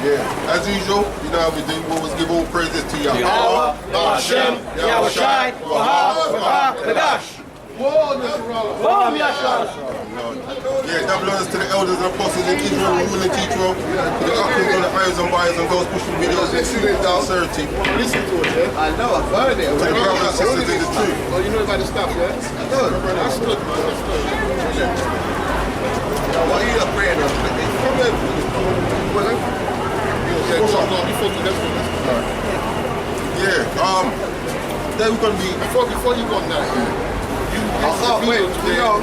Yeah, as usual, you know how we do. We always give all praises to Yahweh, Hashem, Yahweh Shai, Baha, Nagash. Boom, Yashar. Yeah, double honors to the elders and apostles in Israel, ruling teacher, to the uncles and the ayahs and buyers and those pushing videos and students down certainty. Listen to it, yeah? I know, I've heard it. To the brothers and sisters in the truth. Oh, you know about the stuff, yeah? I know. That's good, man. That's good. What are you not praying on? Yeah, then we're going to be... Before you go on that, I can't wait, you know.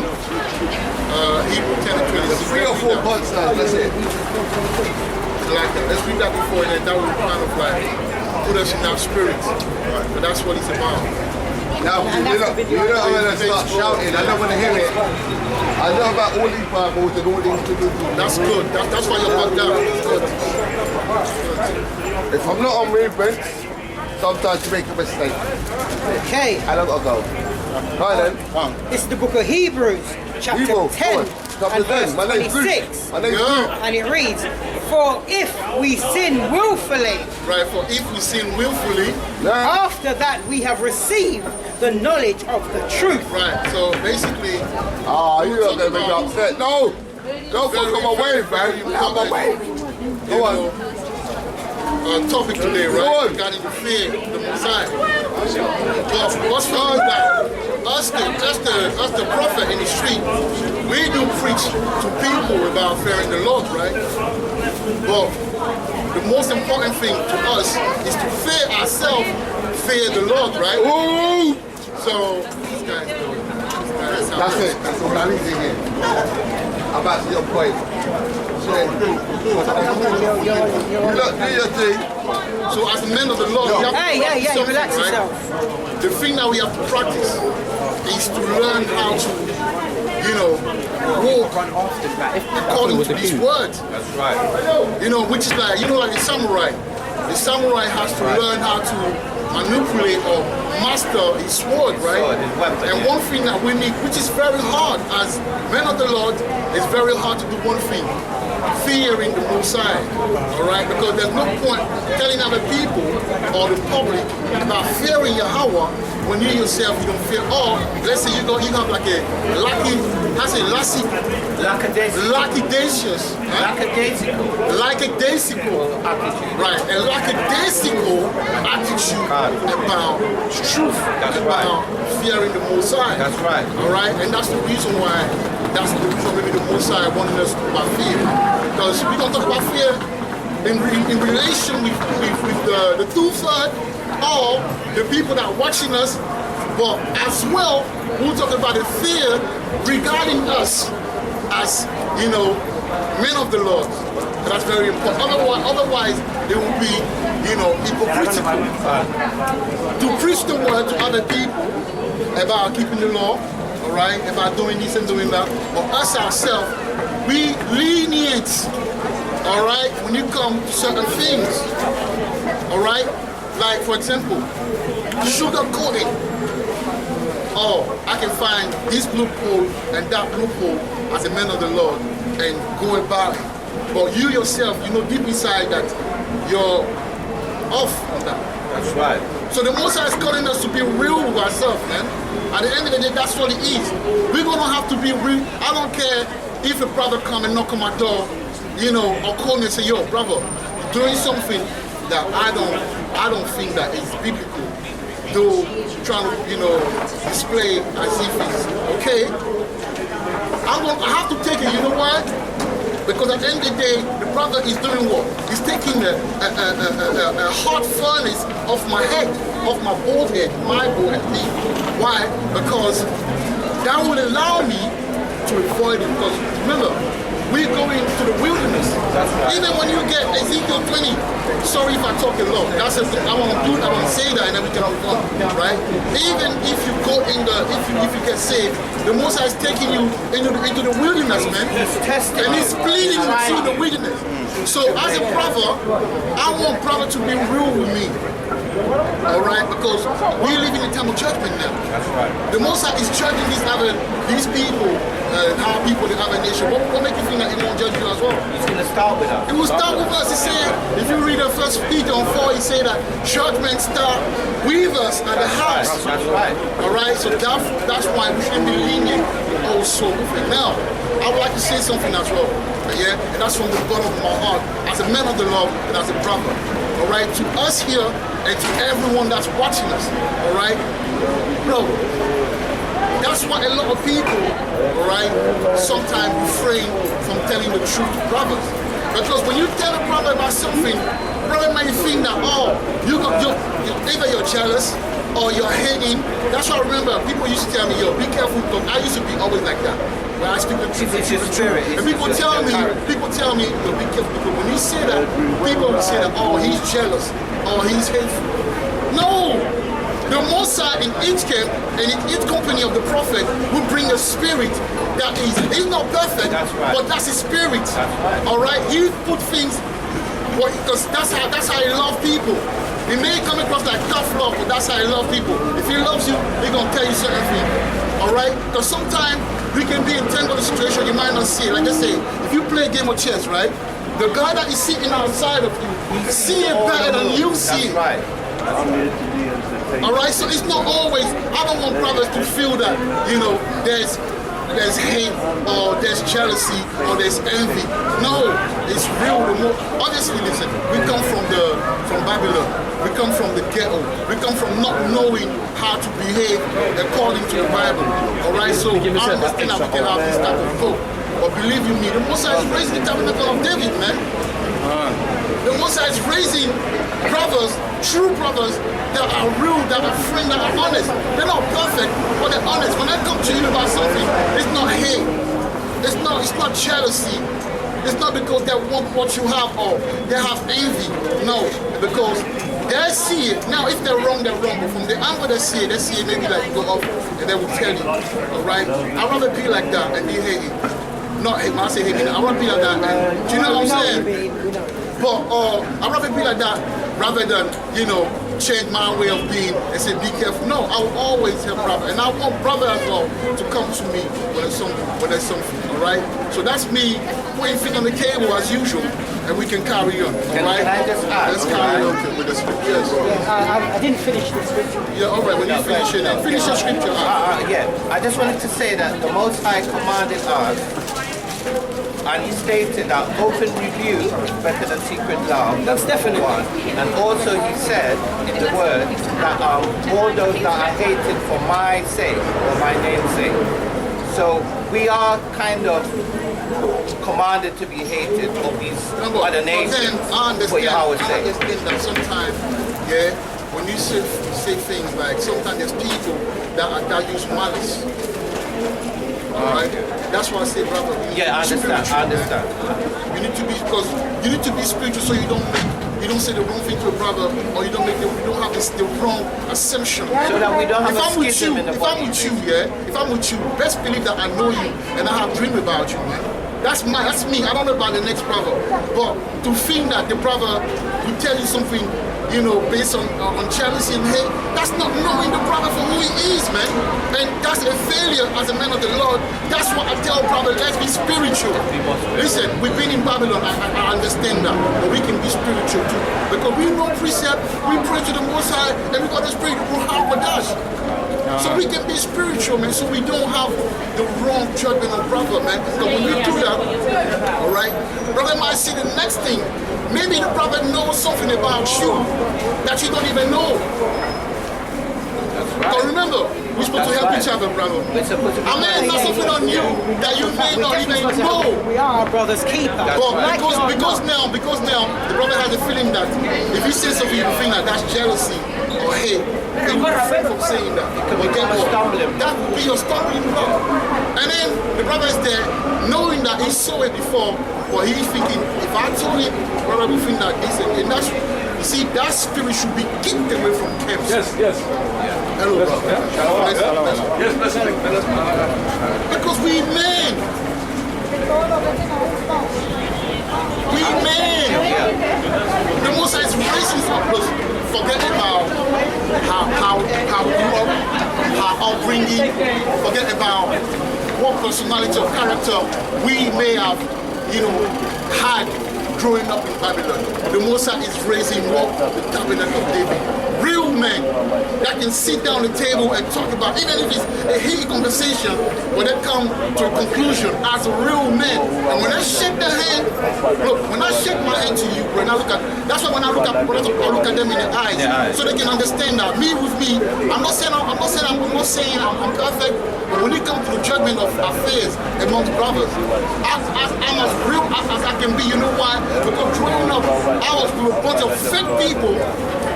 Hebrew 10 and 20. 3 or 4 months now, that's it. Like that. Let's read that before, and then that will kind of like put us in that spirit. Right. But that's what it's about. Now, you know, I'm going to start shouting. I don't want to hear it. I know about all these Bibles and all these... That's good. That's why you're bugged out. Good. If I'm not on movement, sometimes you make a mistake. Okay. I don't got to go. Right then. This is the book of Hebrews, chapter 10 and verse 26. And it reads, for if we sin willfully, right, for if we sin willfully, after that we have received the knowledge of the truth. Right, so basically... you're not going to make me upset. No! Don't fuck on my wave, man. Out my wave. Go on. Topic today, right? Regarding the fear of the Messiah. But what's wrong with that? Us the prophet in the street, we do preach to people about fearing the Lord, right? But the most important thing to us is to fear ourselves, fear the Lord, right? Ooh! So, this guy's doing. That's it. That's all I need to hear. I'm about to your point. Look, do your thing. So as the men of the Lord, we have to Hey, relax right? yourself. The thing that we have to practice is to learn how to, walk according to these words. That's right. Which is like, like the samurai. The samurai has to learn how to manipulate or master his sword, right? And one thing that we need, which is very hard as men of the Lord, it's very hard to do one thing. Fearing the Most High, all right? Because there's no point telling other people or the public about fearing Yahweh when you yourself you don't fear. Or let's say you have like a lackadaisical right? A lackadaisical attitude about truth, about fearing the Most High. That's right. All right, and that's the reason why. That's the reason maybe the Most High wanted us to talk about fear. Because we don't talk about fear in relation with the two-third or the people that are watching us, but as well, we'll talk about the fear regarding us as, men of the Lord. That's very important. Otherwise it will be, hypocritical to preach the word to other people about keeping the law. All right, about doing this and doing that, but us ourselves, we lenient, all right, when you come to certain things, all right, like for example, sugar coating. Oh, I can find this loophole and that loophole as a man of the Lord and go about it. But you yourself, deep inside that you're off on that. That's right. So the Most High is calling us to be real with ourselves, man. At the end of the day, that's what it is. We're gonna have to be real. I don't care if a brother come and knock on my door, or call me and say, yo, brother, doing something that I don't think that is biblical. Though trying to, display as if it's okay. I have to take it, you know why? Because at the end of the day, the brother is doing what? He's taking a hot furnace off my head, off my bald head, my bald head. Why? Because that will allow me to avoid it. Because remember, we're going to the wilderness. Even when you get Ezekiel 20, sorry if I talk a lot. That's I want to say that and then we can move on, right? Even if you go if you get saved, the Most High is taking you into the wilderness, man. And he's leading you through the wilderness. So as a brother, I want brother to be real with me. All right, because we live in the time of judgment now. That's right. The Most High is judging these people how people in other nations. What makes you think that it won't judge you as well? It's going to start with us. It will start with us. He said, if you read the 1 Peter 4, he said that judgment start with us at the house. That's right. All right, so that's why we should be lenient also with it. Now, I would like to say something as well. Yeah, and that's from the bottom of my heart, as a man of the Lord and as a brother. All right, to us here and to everyone that's watching us. All right, bro. That's why a lot of people, all right, sometimes refrain from telling the truth to brothers. Because when you tell a brother about something, brother may think that, oh, either you're jealous or you're hating. That's why I remember people used to tell me, yo, be careful, because I used to be always like that. When I speak the truth, It's your spirit. and people tell me, yo, be careful, because when you say that, people will say that, oh, he's jealous or he's hateful. No! The Mosai in each camp and in each company of the prophet will bring a spirit that is not perfect, That's right. but that's his spirit. That's right. All right, he put things, because that's how he loves people. He may come across like tough love, but that's how he loves people. If he loves you, he's gonna tell you certain things. All right, because sometimes we can be entangled in a situation you might not see. Like I say, if you play a game of chess, right, the guy that is sitting outside of you see it better than you see it. That's right. All right, so it's not always. I don't want brothers to feel that there's hate or there's jealousy or there's envy. No, it's real. Honestly, listen, we come from Babylon. We come from the ghetto. We come from not knowing how to behave according to the Bible. All right, so I understand that we can have this type of hope. But believe you me, the Messiah is raising the tabernacle of David, man. The Messiah is raising brothers, true brothers, that are real, that are friends, that are honest. They're not perfect, but they're honest. When I come to you about something, it's not hate. It's not jealousy. It's not because they want what you have or they have envy. No, because they see it. Now, if they're wrong, they're wrong. But from the angle they see it maybe that you go off and they will tell you. All right? I'd rather be like that and be hating. Not hate, when I say hating, I'd rather be like that. And, do you know what I'm saying? But I'd rather be like that rather than, change my way of being and say, be careful. No, I will always help brother. And I want brother as well to come to me when there's something, all right? So that's me putting feet on the cable as usual, and we can carry on, all right? Can I just add? Let's carry on with the scriptures. I didn't finish the scripture. Yeah, all right, when you finish it, finish your scripture. Yeah, I just wanted to say that the Most High commanded us, and he stated that open rebuke is better than secret love. That's definitely one. And also he said in the word that all those that are hated for my sake or my name's sake. So we are kind of commanded to be hated of these other nations. Then I understand that sometimes, yeah, when you say things like sometimes there's people that use malice. Alright? That's why I say, brother. Yeah, I understand. You need to be, because you need to be spiritual so you don't say the wrong thing to a brother, or you don't have the wrong assumption. So that we don't have a schism in the body. If I'm with you, best believe that I know you and I have a dream about you, man. That's me. I don't know about the next brother. But to think that the brother will tell you something, based on jealousy and hate, that's not knowing the brother for who he is, man. And that's a failure as a man of the Lord. That's what I tell brother, let's be spiritual. Listen, we've been in Babylon, I understand that. But we can be spiritual too. Because we know precept, we pray to the Most High, and we got the Spirit who help with us. So we can be spiritual, man, so we don't have the wrong judgment of brother, man. Because when we do that, all right, brother might see the next thing. Maybe the brother knows something about you that you don't even know. But remember, we're supposed to help each other, brother. I may not something on you that you may not even know. We are our brother's keeper. But because now, the brother has a feeling that if you say something, you think that that's jealousy or hate. He will refrain from saying that. But get what? That will be your stumbling block. And then the brother is there, knowing that he saw it before, but he's thinking, if I told him, brother will think that this and that's. You see, that spirit should be kicked away from camps. Yes. Hello, brother. Yes, Because we men. The Most High is raising up. Forget about how upbringing. Forget about what personality or character we may have, had growing up in Babylon. The Mosai is raising up the tabernacle of David. Real men that can sit down at the table and talk about, even if it's a heated conversation, when they come to a conclusion as real men. And when I shake their hand, look, when I shake my hand to you, that's why when I look at them in the eyes, so they can understand that me with me, I'm not saying I'm perfect, but when it comes to the judgment of affairs amongst brothers, I'm as real as I can be. You know why? Because growing up, I was with a bunch of fake people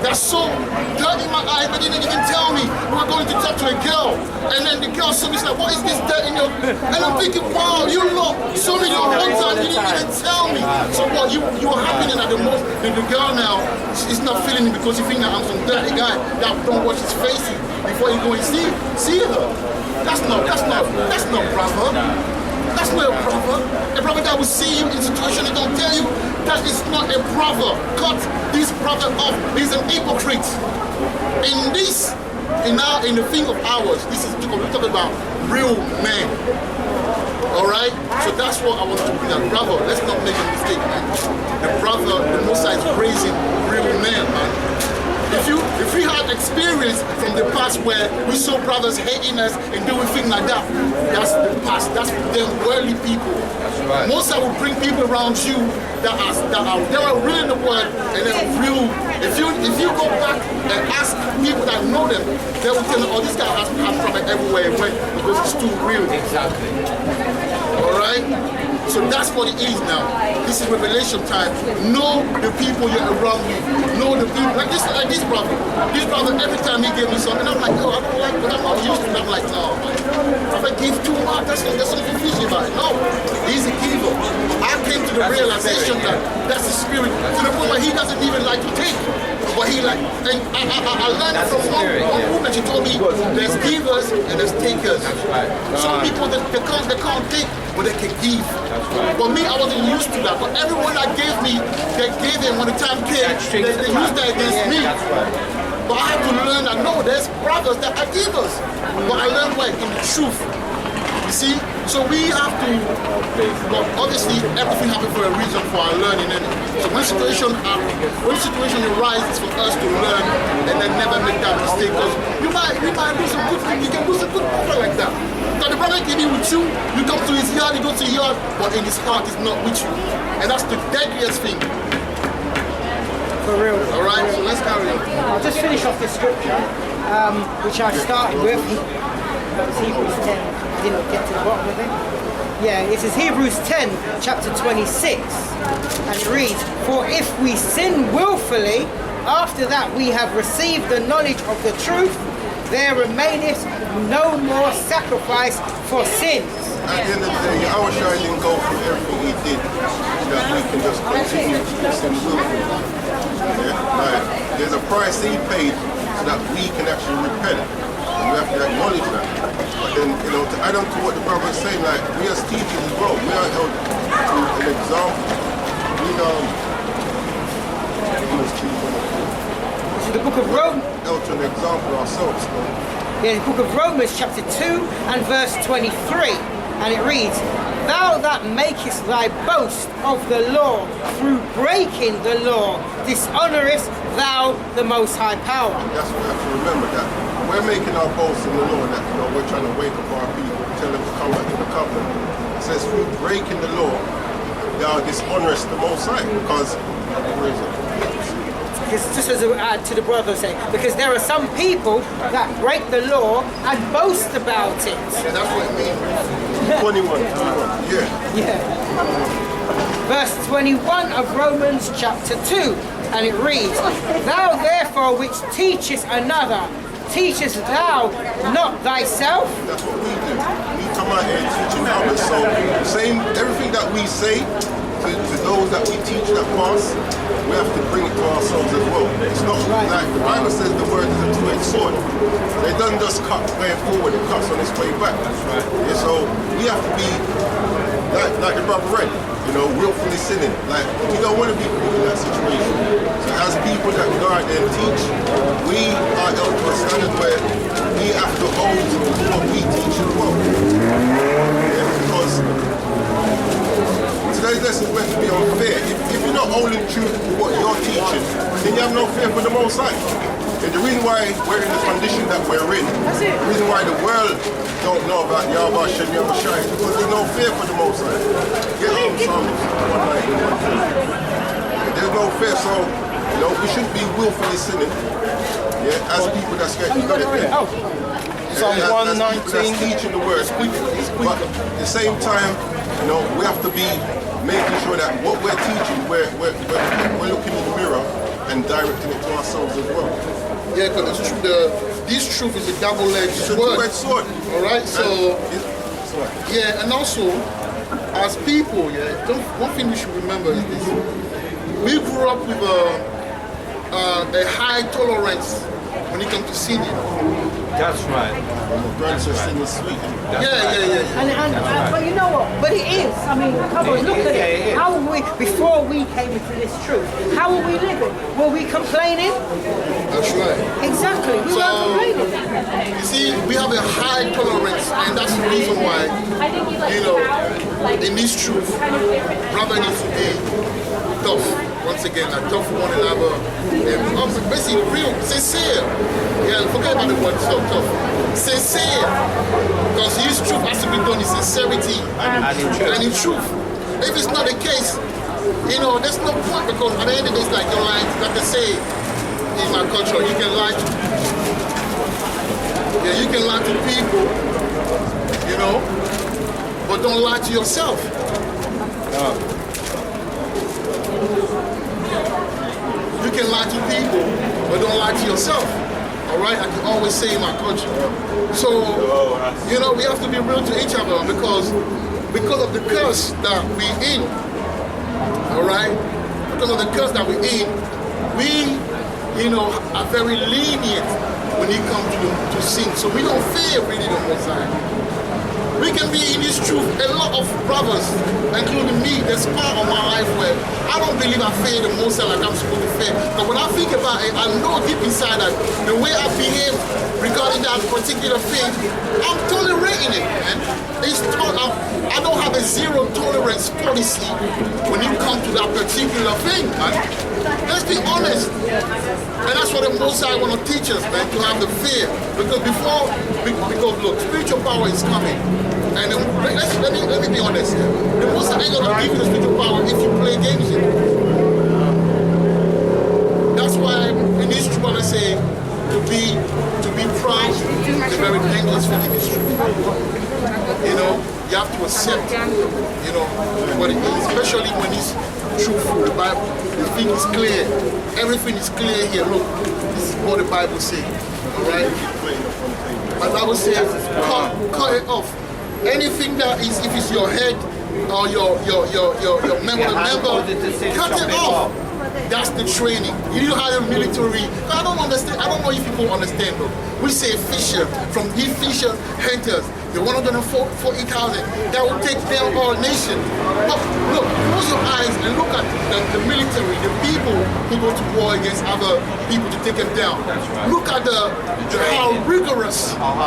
that saw dirt in my eyes, but they didn't even tell me we were going to talk to a girl. And then the girl saw me, she's like, what is this dirt in your... And I'm thinking, wow, you lot saw me the whole time, you didn't even tell me. So what, you are happening at the most, the girl now, she's not feeling it because you think that I'm some dirty guy that don't wash his face before you go and see her. That's not brother. That's not a brother. A brother that will see you in a situation and don't tell you that is not a brother. Cut this brother off. He's an hypocrite. In the thing of ours, this is we're talking about real men. Alright? So that's what I want to bring up. Brother, let's not make a mistake, man. The Mosai is raising real men, man. If we had experience from the past where we saw brothers hating us and doing things like that, that's the past. That's them worldly people. That's right. Mosai will bring people around you that are real in the word and they're real. If you go back and ask people that know them, they will tell you, oh, this guy has problem everywhere he went because it's too real. Exactly. Alright? So that's what it is now. This is revelation time. Know the people you're around with. Know the people. Like this brother. This brother, every time he gave me something, I'm like, oh, I don't like, but I'm not used to it. I'm like, no, man. If I give too much, there's something fishy about it. No, he's a giver. I came to the realization that that's the spirit. To the point where he doesn't even like to take. But he like, and I learned from one woman, she told me, there's givers and there's takers. Some people, they can't take, but they can give. But me, I wasn't used to that. But everyone that gave me, they gave them when the time came, they used that against me. But I had to learn that no, there's brothers that are givers. But I learned what in the truth. You see? So we have to, but obviously everything happens for a reason for our learning. And so when situation arises for us to learn and then never make that mistake, because you might lose a good thing, you can lose a good brother like that. So the brother can be with you, you come to his yard, you go to your yard, but in his heart is not with you. And that's the deadliest thing. For real. Alright, so let's carry on. I'll just finish off this scripture, which I started with. That was Hebrews 10. I didn't get to the bottom of it. Yeah, it is Hebrews 10, chapter 26. And it reads, for if we sin willfully, after that we have received the knowledge of the truth, there remaineth no more sacrifice for sins. At the end of the day, Yahushua didn't go through everything he did that we can just continue to sin willfully. Yeah? Like, there's a price he paid so that we can actually repent. We have to acknowledge that. But then, to add on to what the brother is saying, like, we as teachers as well, we are held to an example. This is the book of Romans. Held to an example ourselves. Yeah, the book of Romans, chapter 2 and verse 23. And it reads, thou that makest thy boast of the law through breaking the law, dishonourest thou the Most High Power. That's what we have to remember, that we're making our boast in the law, that we're trying to wake up our people, tell them to come back to the covenant. It says through breaking the law, thou dishonourest the Most High, because where is it? Just as an add to the brother saying, because there are some people that break the law and boast about it. Yeah, that's what it means. 21. Yeah. Verse 21 of Romans chapter 2, and it reads, thou therefore which teachest another, teachest thou not thyself? That's what we do. We come out here teaching others. So everything that we say to those that we teach that pass, we have to bring it to ourselves as well. It's not like the Bible says the word is a two-edged sword. It doesn't just cut way forward, it cuts on its way back. That's right. Yeah, so we have to be like the brother read, willfully sinning. Like, we don't want to be put in that situation. So as people that go out there and teach, we are held to a standard where we have to hold what we teach as well. Today's lesson is meant to be unfair. If you're not holding true to what you're teaching, then you have no fear for the Most High. And the reason why we're in the condition that we're in, the reason why the world don't know about Yahweh Shem Yahweh Shai, is because there's no fear for the Most High. Get on Psalms 119. There's no fear, so we shouldn't be willfully sinning. Yeah, as people that's getting good at it. Psalm 119. That's teaching the word. But at the same time, we have to be making sure that what we're teaching, we're looking in the mirror and directing it to ourselves as well. Yeah, because this truth is a double-edged It's a sword. two-edged sword. All right, so yeah, and also as people, one thing we should remember is this: we grew up with a high tolerance when it comes to sin. That's right. Grandson sin is sweet. Yeah. But you know what? But it is. I mean, come on, look at Yeah, it. it is. How were we, before we came into this truth, how were we living? Were we complaining? That's right. Exactly. We weren't complaining. You see, we have a high tolerance, and that's the reason why, in this truth, brother needs to be tough. Once again, like tough for one another, and basically real, sincere. Yeah, forget about the word tough. Sincere. Because his truth has to be done in sincerity and in truth. If it's not the case, there's no point, because at the end of the day, it's like you're lying, like they say in my culture, you can lie to people, but don't lie to yourself. You can lie to people, but don't lie to yourself. All right, I can always say in my culture. So, we have to be real to each other because of the curse that we're in. All right, because of the curse that we're in, we, are very lenient when it comes to sin. So we don't fear really the Most High. We can be in this truth. A lot of brothers, including me, there's part of my life where I don't believe I fear the Most High like I'm supposed to fear. But when I think about it, I know deep inside that the way I behave regarding that particular thing, I'm tolerating it, man. I don't have a zero tolerance policy when it comes to that particular thing, man. Let's be honest. And that's what the Most High want to teach us, man, to have the fear. Because look, spiritual power is coming. And let me be honest here. The Most High ain't gonna give you the spiritual power if you play games in it. That's why in this truth I say to be proud is a very dangerous thing in this truth. You have to accept, what it is, especially when it's truth from the Bible. The thing is clear. Everything is clear here. Look, this is what the Bible says. Alright? The Bible says, cut it off. Anything that is, if it's your head or your member, cut it off. That's the training. You know how the military, I don't understand, I don't know if people understand though. We say fisher, from the fisher hunters, the 140,000, that will take down our nation. Look, close your eyes and look at the military, the people who go to war against other people to take them down. Look at how rigorous, all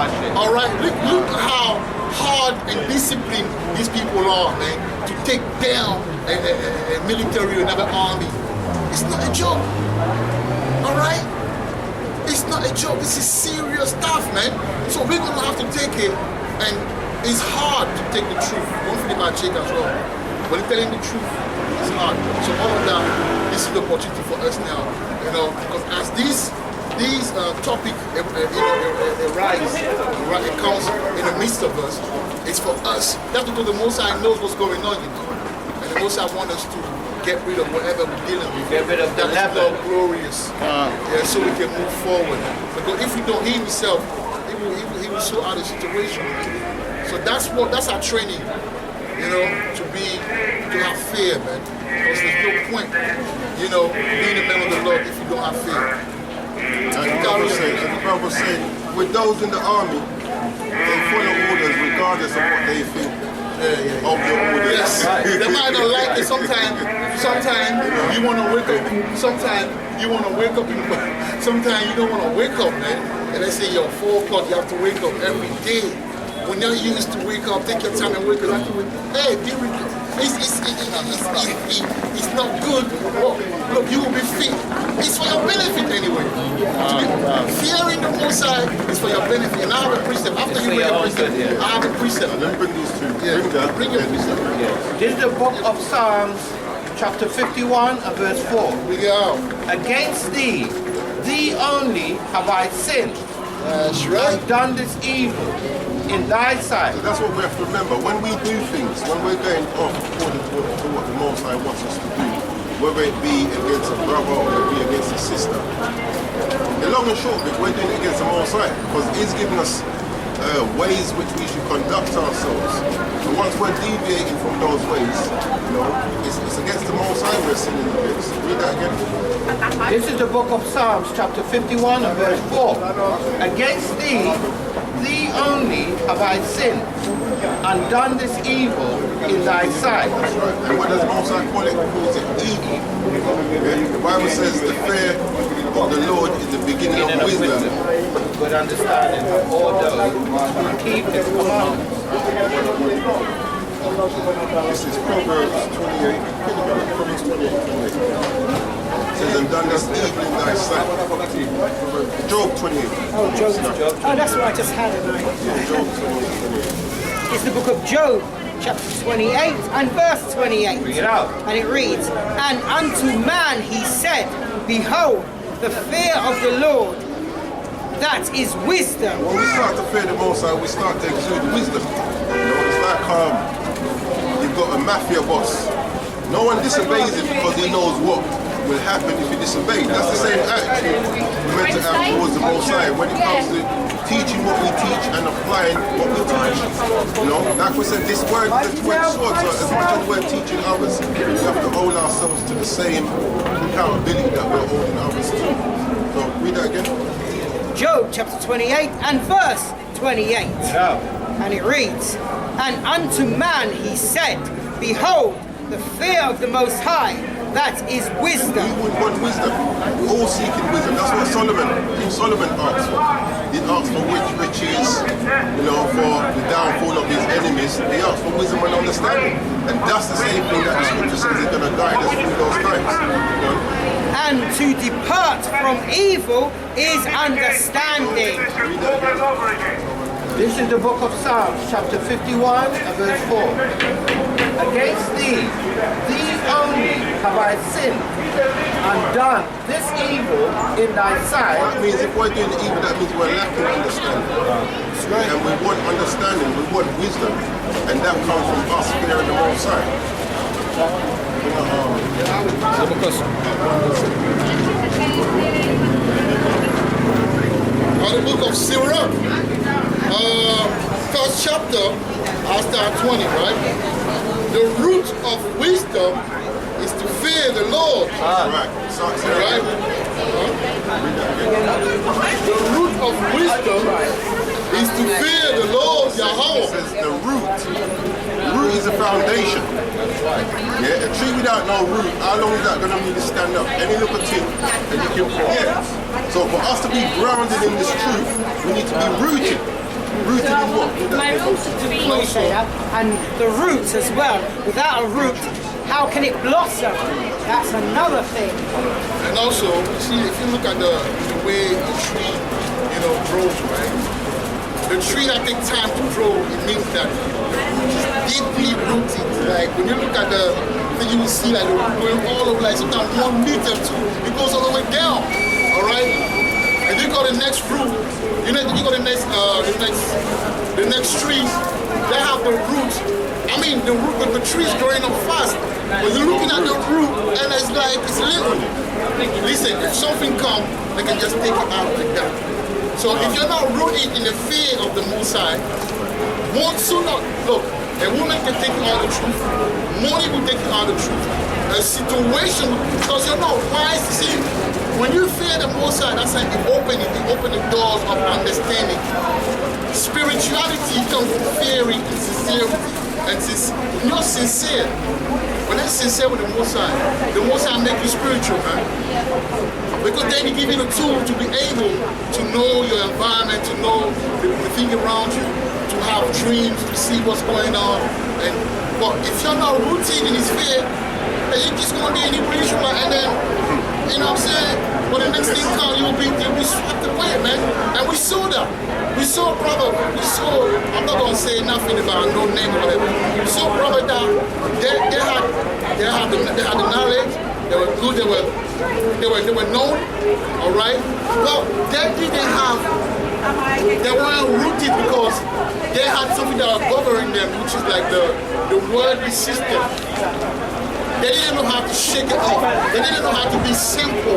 right? Look how hard and disciplined these people are, man, to take down a military or another army. It's not a joke, all right? It's not a joke, this is serious stuff, man. So we're gonna have to take it, and it's hard to take the truth. Don't forget about Jake as well. When you're telling the truth, it's hard. So all of that, this is the opportunity for us now, because as these topic arise, it comes in the midst of us, it's for us. That's because the Most High knows what's going on, and the Most High wants us to get rid of whatever we're dealing with. Get rid of the that is leaven. not glorious. So we can move forward. Because if we don't, he himself, he will sort out the situation. So that's our training, to have fear, man. Because there's no point, being a man of the Lord if you don't have fear. As the Bible says, with those in the army, they follow orders regardless of what they think of the orders. Yes, they might not like it sometimes. Sometimes you want to wake up. Sometimes you want to wake up. Sometimes you don't want to wake up, man. And they say, 4 o'clock, you have to wake up every day. When you're used to wake up, take your time and wake up. Hey, be with it's not good. Look, you will be fit. It's for your benefit anyway. Fearing the Most High is for your benefit. And I have a precept. After you for bring your a own precept, good, yeah. I have a precept. Let me bring these two. Yeah, Bring that. bring your precept. This is the book of Psalms, chapter 51 and verse 4. Bring it out. Against thee, thee only have I sinned, That's and right. done this evil in thy sight. So that's what we have to remember. When we do things, when we're going off according to what the Most High wants us to do, whether it be against a brother or it be against a sister, the long and short of it, we're doing it against the Most High because He's giving us ways which we should conduct ourselves. And once we're deviating from those ways, it's against the Most High we're sinning against. Read that again. This is the book of Psalms, chapter 51 and verse 4. Against thee, thee only have I sinned, and done this evil in thy sight. And what does the Most High call it? He calls it evil. Yeah? The Bible says the fear of the Lord is the beginning Beginning of of wisdom. good understanding of all those who keep his commandments. This is Proverbs 28. Proverbs 28. It says, and done this evil in thy sight. Job 28. Oh, Job. Oh, that's what I just had. Yeah, Job 28. It's the book of Job, chapter 28 and verse 28. Bring it out. And it reads, and unto man he said, behold, the fear of the Lord, that is wisdom. When we start to fear the Most High, we start to exude wisdom. It's like you've got a mafia boss. No one disobeys him because he knows what will happen if you disobey. That's the same attitude we're meant to have towards the Most High when it comes to teaching what we teach and applying what we teach. Like we said, this word is a two-edged sword. So as much as we're teaching others, we have to hold ourselves to the same accountability that we're holding others to. So read that again. Job chapter 28 and verse 28. Yeah. And it reads, and unto man he said, behold, the fear of the Most High, that is wisdom. We would want wisdom. We're all seeking wisdom. That's what Solomon asked for. He asked for riches, for the downfall of his enemies. He asked for wisdom and understanding. And that's the same thing that the scripture says is going to guide us through those times. And to depart from evil is understanding. This is the book of Psalms, chapter 51 and verse 4. Against thee, thee only have I sinned, and done this evil in thy sight. That means if we're doing evil, that means we're lacking understanding. And we want understanding, we want wisdom. And that comes from us fearing the Most High. The book of Sirach, first chapter, I start 20, right? The root of wisdom is to fear the Lord. Right. Right? The root of wisdom is to fear the Lord It Yahweh. says the root. Root is a foundation. Yeah, a tree without no root, how long is that going to really stand up? Any little thing and you can forget. So for us to be grounded in this truth, we need to be rooted. Rooted in what? And the roots as well. Without a root, how can it blossom? That's another thing. And also, see, if you look at the way a tree, grows, right? The tree that takes time to grow, it means that it's deeply rooted. Like when you look at the thing, you will see like going all over, like sometimes 1 meter too. It goes all the way down. All right. And you got the next root. You got the next trees that have the roots. I mean, the root of the trees growing up fast. But you're looking at the root, and it's like it's little. Listen, if something comes, they can just take it out like that. So if you're not rooted in the fear of the Most High, look, a woman can take all the truth. Money will take all the truth. A situation, because you're not wise. See, when you fear the Most High, that's like you open the doors of understanding. Spirituality comes from fearing and sincerity. And you're sincere. When you're sincere with the Most High make you spiritual, man. Because then he give you the tool to be able to know your environment, to know the thing around you, to have dreams, to see what's going on. And But if you're not rooted in his faith, then you're just going to be an Hebrew Israelite, and then, you know what I'm saying? When the next thing comes, you'll be swept away, man. And we saw that. We saw, brother, I'm not going to say nothing about no name or whatever. We saw, brother, that they had the knowledge, they were good, they were known, all right? But they weren't rooted because they had something that was governing them, which is like the worldly system. They didn't know how to shake it off. They didn't know how to be simple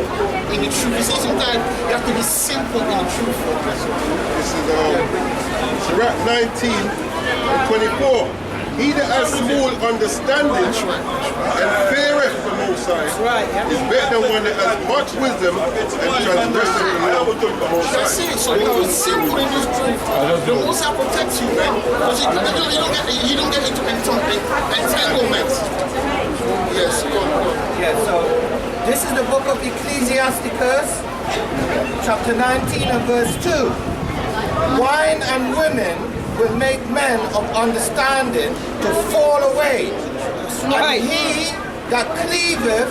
in the truth. You see, sometimes you have to be simple in the truth. This is Sirach 19 and 24. He that has small understanding and feareth the Most High is better than one that has much wisdom and transgresseth the law of the Most High. That's it. So if you're simple in this truth, the Most High protects you, man. Because you don't get into entanglements. Yes, go on. Yeah, so this is the book of Ecclesiasticus, chapter 19 and verse 2. Wine and women will make men of understanding to fall away. Right. And he that cleaveth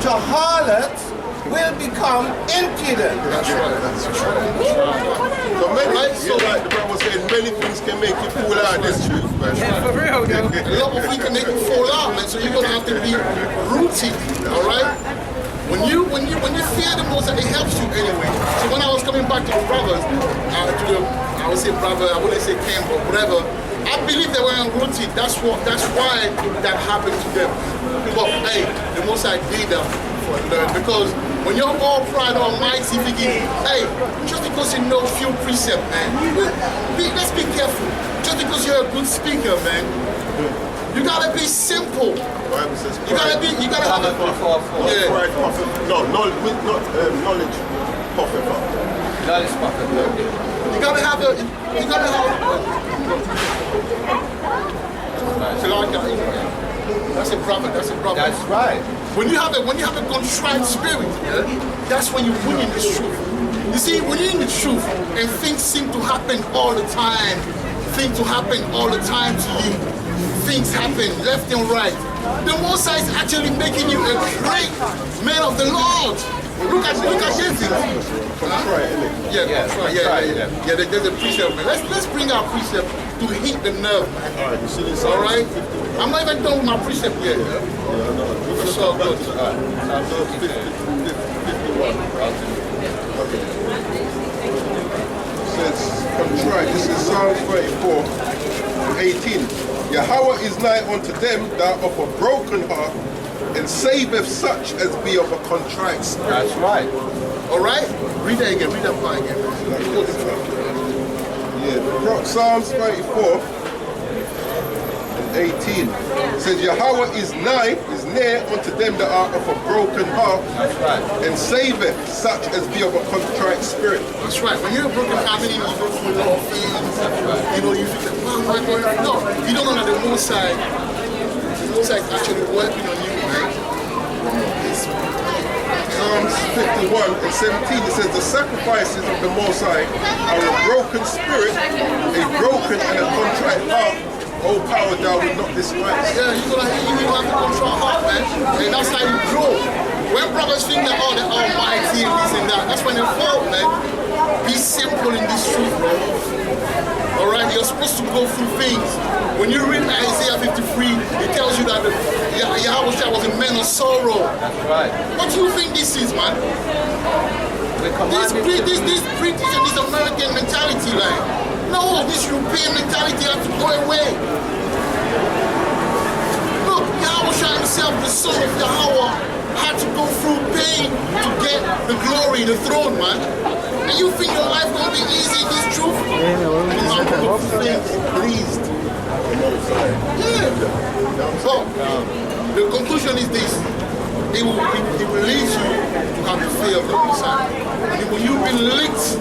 to harlots will become impudent. That's right. So like the brother was saying, many things can make you fool out of this truth, man. Yeah, for real, though. A lot of things can make you fall out, man. So you're gonna have to be rooted, all right? When you fear the Most, it helps you anyway. So when I was coming back to the brothers, I would say brother, I wouldn't say camp or whatever. I believe they weren't rooted. That's why that happened to them. But hey, the Most I did that for learn, because when you're all pride or mighty, thinking, hey, just because you know few precepts, man, let's be careful. Just because you're a good speaker, man, you gotta be simple. Bible says You gotta have a yeah. pride puffeth. No, knowledge puffeth up. Knowledge puffeth up. You gotta have that's a problem. That's right. When you have a contrite spirit, yeah, that's when you win in the truth. You see, when you're in the truth and things seem to happen all the time, to you, things happen left and right. The Most High is actually making you a great man of the Lord. Look at David. Yeah, there's a precept, man. Let's bring our precept to hit the nerve, man. All right, you see this? All right? I'm not even done with my precept yet. It's all good. 51. Okay. It says, contrite. This is Psalms 34, 18. Yahweh is nigh unto them that of a broken heart, and saveth such as be of a contrite spirit. That's right. All right? Read that again. Read that part again. Yeah, Psalms 34 and 18. It says, Yahweh is near unto them that are of a broken heart, That's right. and saveth such as be of a contrite spirit. That's right. When you're a broken family, you go through a lot of things. You know, you think, wow, my God. No, you don't know that the Most High is actually working on you, right? Psalms 51 and 17, it says, the sacrifices of the Most High are a broken spirit, a broken and a contrite heart. Oh, power thou will not despise. Yeah, you have to control heart, man. And that's how you grow. When brothers think that, oh, they're almighty and this and that, that's when they fall, man. Be simple in this truth, bro. All right, you're supposed to go through things. When you read Isaiah 53, it tells you that Yahweh was a man of sorrow. That's right. What do you think this is, man? This British and this American mentality, like, no, this European mentality has to go away. Look, Yahweh himself, the son of Yahweh, had to go through pain to get the glory, the throne, man. And you think your life gonna be easy in this truth? Pleased. Yeah. So, the conclusion is this. It will lead you to have the fear of the Messiah. And when you've been licked,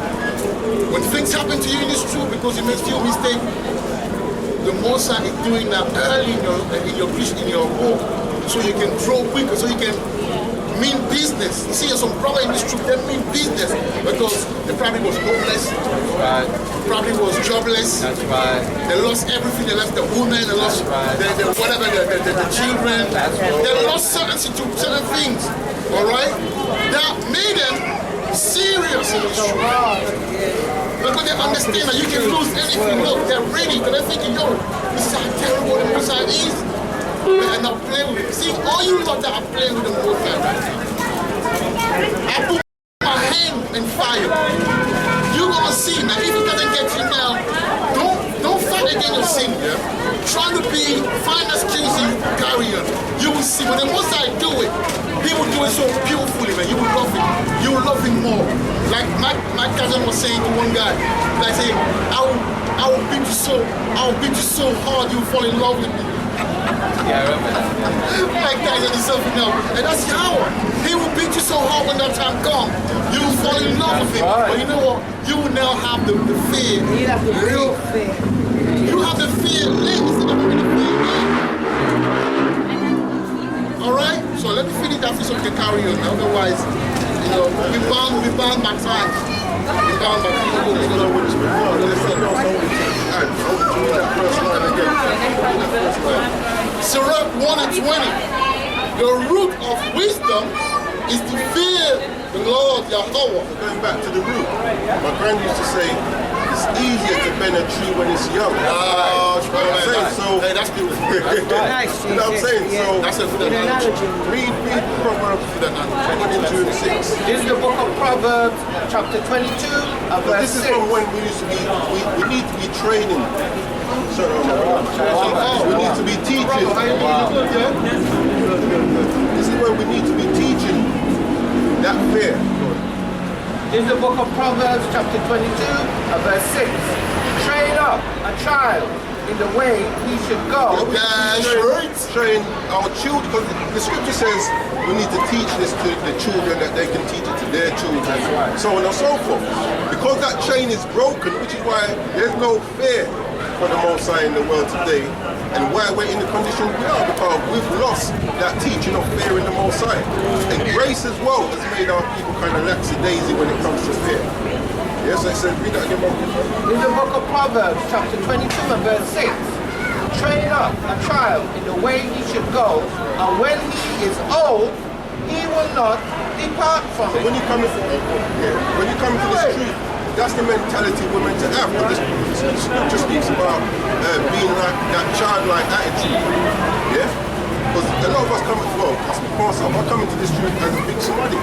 when things happen to you in this truth because you made a mistake, the Messiah is doing that early in your walk, so you can grow quicker, so you can mean business. You see some brother in this troop, they mean business because they probably was homeless, Right. probably was jobless. That's right. They lost everything. They lost the woman. They lost the whatever, the children. They lost certain things. All right, that made them serious in the street. Because they understand that you can lose anything. Look, they're ready. But they're thinking, yo, this is how terrible the Most High is. And I'm playing with it. See, all you lot that are playing with the Most High right now. I put my hand in fire. You're gonna see, man. If it doesn't get you now, don't fight against your sin. Yeah? Try to find excuses, carry on. You will see. When the Most High do it, he will do it so beautifully, man. You will love it. You will love him more. Like my cousin was saying to one guy, like saying, I will beat you so hard you will fall in love with me. Yeah, I remember that. Mike Tyson is something else. And that's how he will beat you so hard when that time comes. You will fall in love with him. Right. But you know what? You will now have the fear. You have the real fear. You have the fear late instead of having the fear late. Alright? So let me finish that so we can carry on. Otherwise, you know, we bound by time. We bound by time. Sirach 1 and 20. The root of wisdom is to fear the Lord Yahweh. Going back to the root, my grand used to say, it's easier to bend a tree when it's young. Ah, You know what I'm saying? So, hey, that's beautiful. Nice. you know what I'm saying? Yeah. So, That's a good Good analogy. analogy. read Proverbs 22 and 6. This is the book of Proverbs, chapter 22, But verse this is 6. from when we used to be, we need to be training. We need to be teaching. This is where we need to be teaching that fear. This is the book of Proverbs, chapter 22, verse 6. Train up a child in the way he should go. That's right. Train our children, because the scripture says we need to teach this to the children that they can teach it to their children, so on and so forth. Because that chain is broken, which is why there's no fear for the Most High in the world today, and why we're in the condition we are, because we've lost that teaching of fear in the Most High. And grace as well has made our people kind of lackadaisy when it comes to fear. Yes, I said, read that again, Mom. In the book of Proverbs, chapter 22 and verse 6. Train up a child in the way he should go, and when he is old, he will not depart from it. When you come into the street, that's the mentality we're meant to have. But this scripture speaks about being like that childlike attitude. Yeah? Because a lot of us come, well, myself, I come into the street as a big somebody.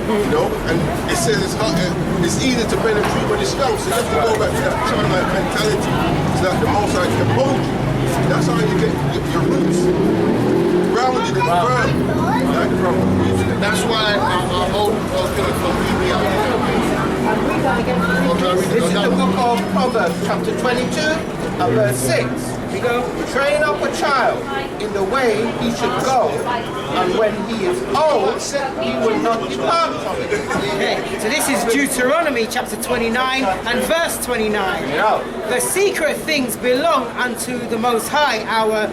You know? And it says it's easy to bend a tree when it's young, so you have to go back to that childlike mentality. It's like the Most High can hold you. That's how you get your roots grounded and firm. Like the Prophet. That's why our old going from This is the book of Proverbs, chapter 22 and verse 6. We go, train up a child in the way he should go, and when he is old, he will not depart from it. Okay, so this is Deuteronomy chapter 29 and verse 29. Yeah. The secret things belong unto the Most High, our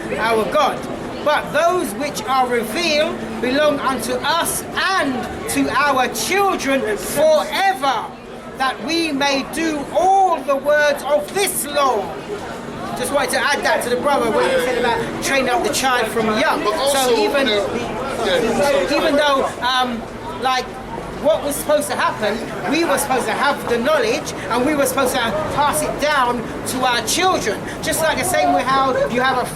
God. But those which are revealed belong unto us and to our children forever, that we may do all the words of this law. Just wanted to add that to the brother when he said about training up the child from young. But also, So even though like what was supposed to happen, we were supposed to have the knowledge and we were supposed to pass it down to our children. Just like the same way how you have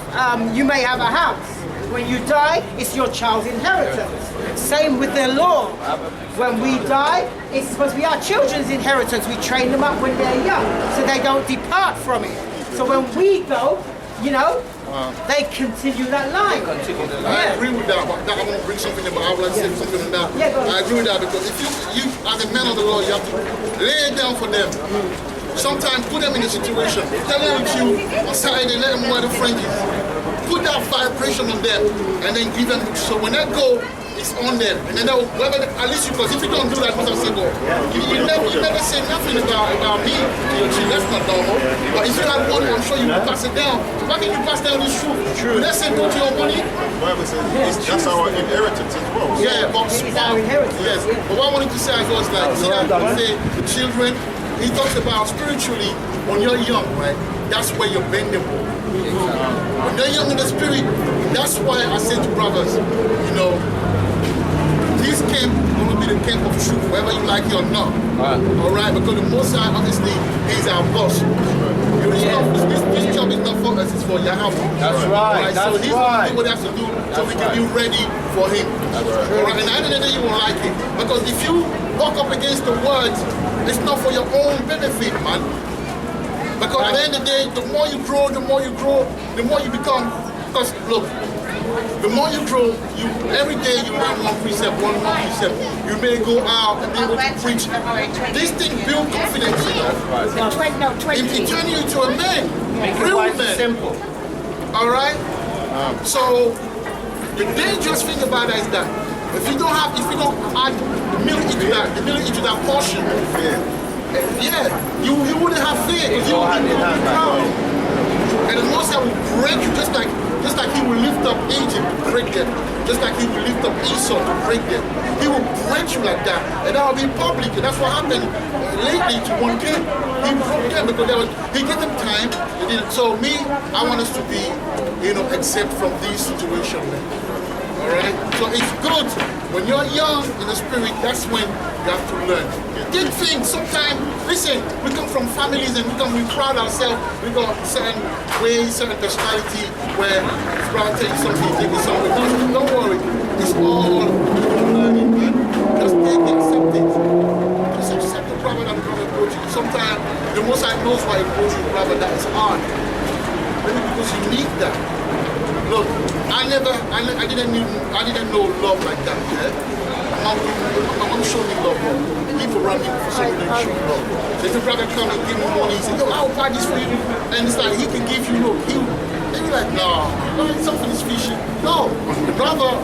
you may have a house. When you die, it's your child's inheritance. Same with the law. When we die, it's supposed to be our children's inheritance. We train them up when they're young so they don't depart from it. So when we go, you know, they continue that line. I agree with that, but I want to bring something in, but I would like to say something on that. Yeah, go ahead. I agree with that because if you as a man of the Lord, you have to lay it down for them. Sometimes put them in a situation. Tell them with you on Saturday, let them wear the Frankies. Put that vibration on them and then give them, so when they go it's on them. And then at least because if you don't do that, because I say, well, you never say nothing about me. That's not normal. But if you had money, I'm sure you would pass it down. So why can't you pass down this truth? When they say go to your money, The Bible says that's our inheritance as well. yeah, but It's our inheritance. yes. But what I wanted to say as well is like, see that say the children, he talks about spiritually, when you're young, right? That's where you're bendable. When you're young in the spirit, that's why I say to brothers, you know, this camp will be the camp of truth, whether you like it or not. All right, because the Most High, obviously, he's our boss. This job is not for us, it's for Yahweh. That's right, So that's he's right. going to do what he has to do so we can be ready for him. All right, and at the end of the day, you won't like it. Because if you walk up against the words, it's not for your own benefit, man. Because at the end of the day, the more you grow, the more you become. Because look, the more you grow, every day you learn one precept. You may go out and be able to preach. This thing builds confidence, you know. It turns you into a man, Make it real quite man. simple. All right. So the dangerous thing about that is that if you don't add the milk into that portion, you wouldn't have fear because you would be proud. And the Most High will break you just like he will lift up Egypt to break them, just like he will lift up Esau to break them. He will break you like that, and that will be public. And that's what happened lately to one king. He broke them because he gave them time. So me, I want us to be, exempt from these situations. Alright? So it's good. When you're young in the spirit, that's when you have to learn. Big things, sometimes, listen, we come from families and we proud ourselves. We got certain ways, certain personality where his brother tell you something, you take it somewhere. Don't worry. It's all learning, man. Just take it, accept it. Just accept the brother that the brother approach you. Sometimes the Most High knows why he approach you, brother, that is hard. Maybe because you need that. Look, I didn't know love like that. My mom showed me love. People around me for some reason show me love. So if your brother come and give me money, he say, yo, I'll buy this for you. And it's like he can give you and you're like, no, something is fishy. No, the brother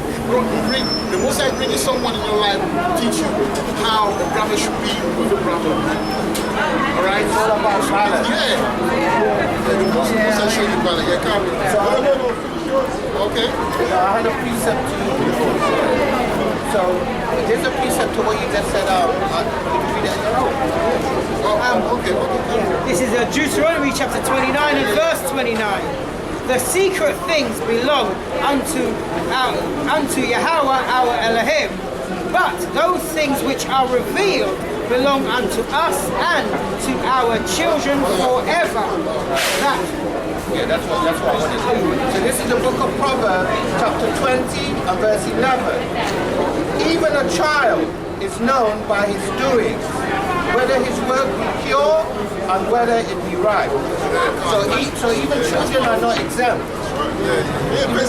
the Most High bringing someone in your life to teach you how a brother should be with a brother. All right? It's all about balance. The Most High show you brother. Yeah, come. Okay. I had a precept to you before. So there's a precept to what you just said. Can you read it on your own? Okay. This is Deuteronomy chapter 29 and verse 29. The secret things belong unto Yahweh our Elohim, but those things which are revealed belong unto us and to our children forever. That's what I want to do. So this is the book of Proverbs, chapter 20 and verse 11. Even a child is known by his doings, whether his work be pure and whether it be right. So even children are not exempt. But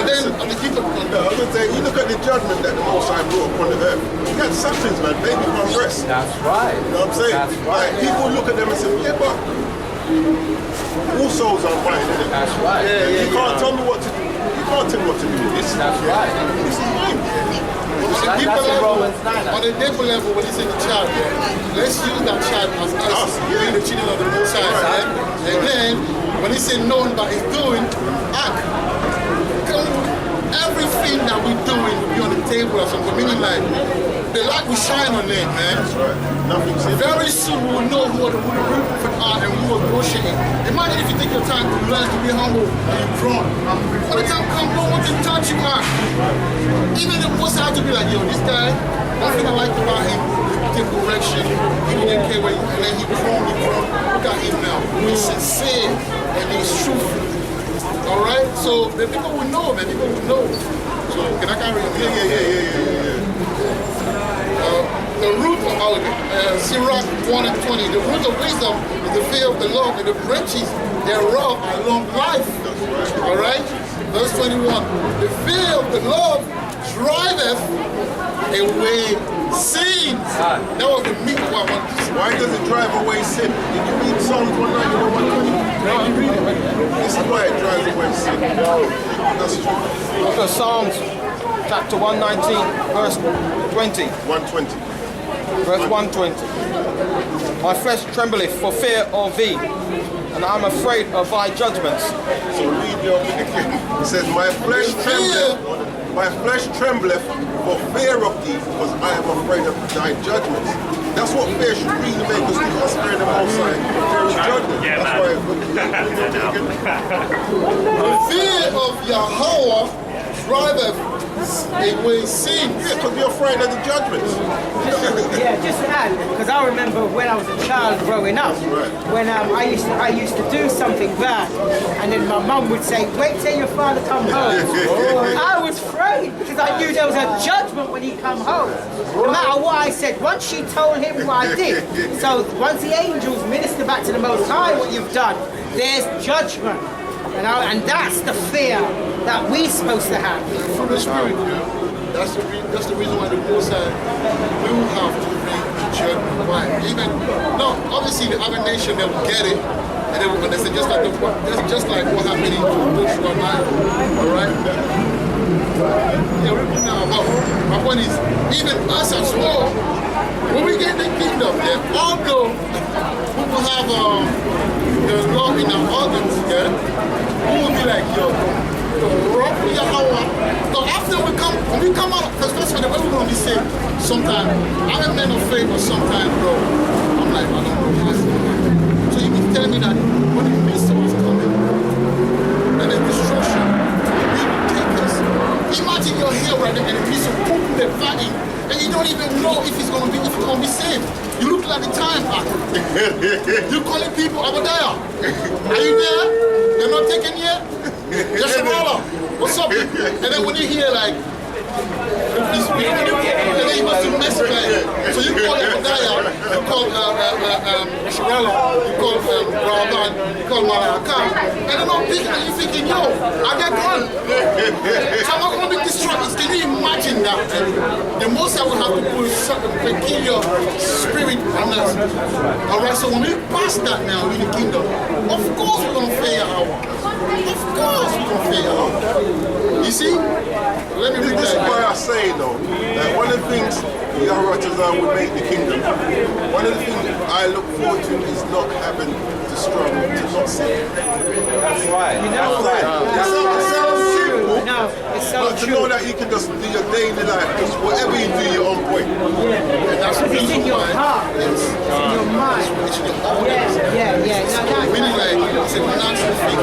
then, I was going to say, you look at the judgment that the Most High brought upon the earth. You had sucklings, man, baby from breast. That's right. You know what I'm saying? That's right. Like, people look at them and say, yeah, but all souls are fine, isn't it? That's right. You can't tell me what to do. You can't tell me what to do with this. That's right. This is mine. on the deeper That's in level, Romans 9. on the deeper level, when you say the child, let's use that child as us, being the children of the Most High. Right? And then, when he say known by his doing, act. Everything that we're doing will be on the table or something. Meaning like, the light will shine on them, man. That's right. Nothing's hidden. Very soon we will know who the real prophet are and who are bullshitting. Imagine if you take your time to learn to be humble and you're grown. When the time comes, no one can touch you out. Even the Most High to be like, yo, this guy, one thing I like about him, he take correction, he didn't care where and then he grown. Look at him now. He's sincere and he's truthful. Alright? So the people will know, man. People will know. So can I carry on? Yeah. The root of Sirach 1 and 20, the root of wisdom is the fear of the Lord, and the branches thereof are long life. Alright? Verse 21. The fear of the Lord driveth away sin. That was the meat of what I want to say. Why does it drive away sin? Did you read Psalms 191, 120? No, you read it. This is why it drives away sin. That's true. Because Psalms chapter 119, verse 20. 120. Verse 120. My flesh trembleth for fear of thee, and I am afraid of thy judgments. So read your it says, my flesh trembleth for fear of thee, because I am afraid of thy judgments. That's what fear should really make us do. Us fear the Most High, fear His judgment. The fear of Yahweh driveth away sins. Yeah, because you're afraid of the judgments. Yeah, just to add, because I remember when I was a child growing up, when I used to do something bad, and then my mum would say, wait till your father come home. I was afraid, because I knew there was a judgment when he come home. No matter what I said, once she told him what I did, so once the angels minister back to the Most High what you've done, there's judgment. And that's the fear that we're supposed to have. From the Spirit, that's the reason why the Most High will have to bring judgment. Why? Even no, obviously the other nation they will get it, and they will understand just like what happened in Joshua 9. All right. Yeah, now, my point is, even us as well, when we get the kingdom, then although we will have the law in our organs, yeah, we will be like, yo, so after when we come out, because that's when we're going to be saved. Sometimes, I'm a man of faith, but sometimes, bro, I'm like, I don't know what's going on. So you mean telling me that when the midst of us coming, and the destruction, we will take us. Imagine you're here right now, and the midst of people they're fighting, and you don't even know if you're going to be saved. You look like the time actor. You're calling people, Abadiah, are you there? You're not taken yet? Yes, brother. What's up? And then when you hear like, and then you must be messing like, so you call Abadiah, you call Shirella, you call Raban, you call Malaka, and they're not picking, and you're thinking, yo, are they gone? So I'm not going to be distracted. Can you imagine that? The Most I will have to put certain peculiar spirit on us. Alright, so when we pass that now in the kingdom, of course we're going to fail out. Of course we're going to fail out. You see? Let me read This is that. why I say though, that one of the things Yaharatazar would make the kingdom, one of the things I look forward to is not having to struggle to not sin. That's right. That's right. It sounds simple, No, it's so but to true. know that you can just do your daily life, because whatever you do, you're on point. And that's the Because it's in reason your why heart, it's in your mind. it's in your heart. Yeah. No, Really like, it's a natural thing.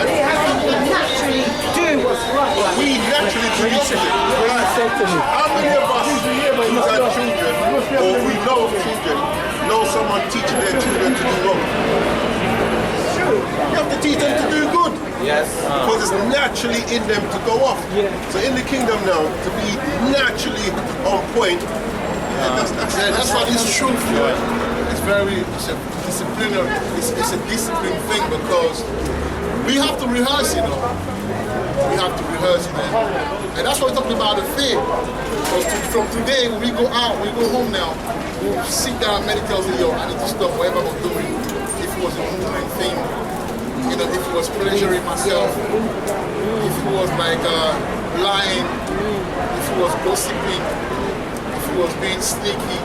They have to naturally do what's right. We naturally do this. How many of us who've had children, or we know of children, know someone teaching their children to do wrong? You have to teach them to do good. Yes. Because it's naturally in them to go off. So in the kingdom now, to be naturally on point, That's why this truth, it's a disciplinary, it's a discipline thing, because we have to rehearse it, we have to rehearse it, and that's what we're talking about, the faith. Because from today, when we go out, when we go home now, we'll sit down and meditate and say, yo, I need to stop whatever I'm doing. If it was a movement thing, if it was pleasuring myself, if it was like lying, if it was gossiping, if it was being sneaky,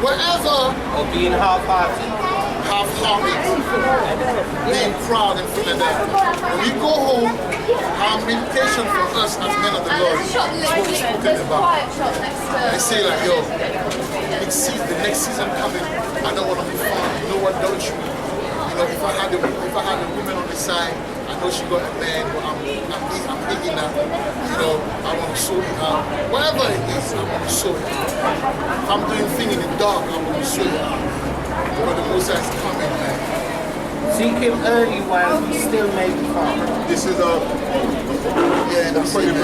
whatever, Or being half-hearted. half-hearted, being proud and things like that. When we go home, our meditation for us as men of the Lord is what we're talking about. I say like, yo, the next season coming, I don't want to be found. You know what, don't you? If I had a woman on the side, I know she got a man, but I'm thinking that, I want to show it out. Whatever it is, I want to show it out. If I'm doing things in the dark, I want to show it out. But the Most High is coming, man. Seek him early while he still may be found. this is That's it.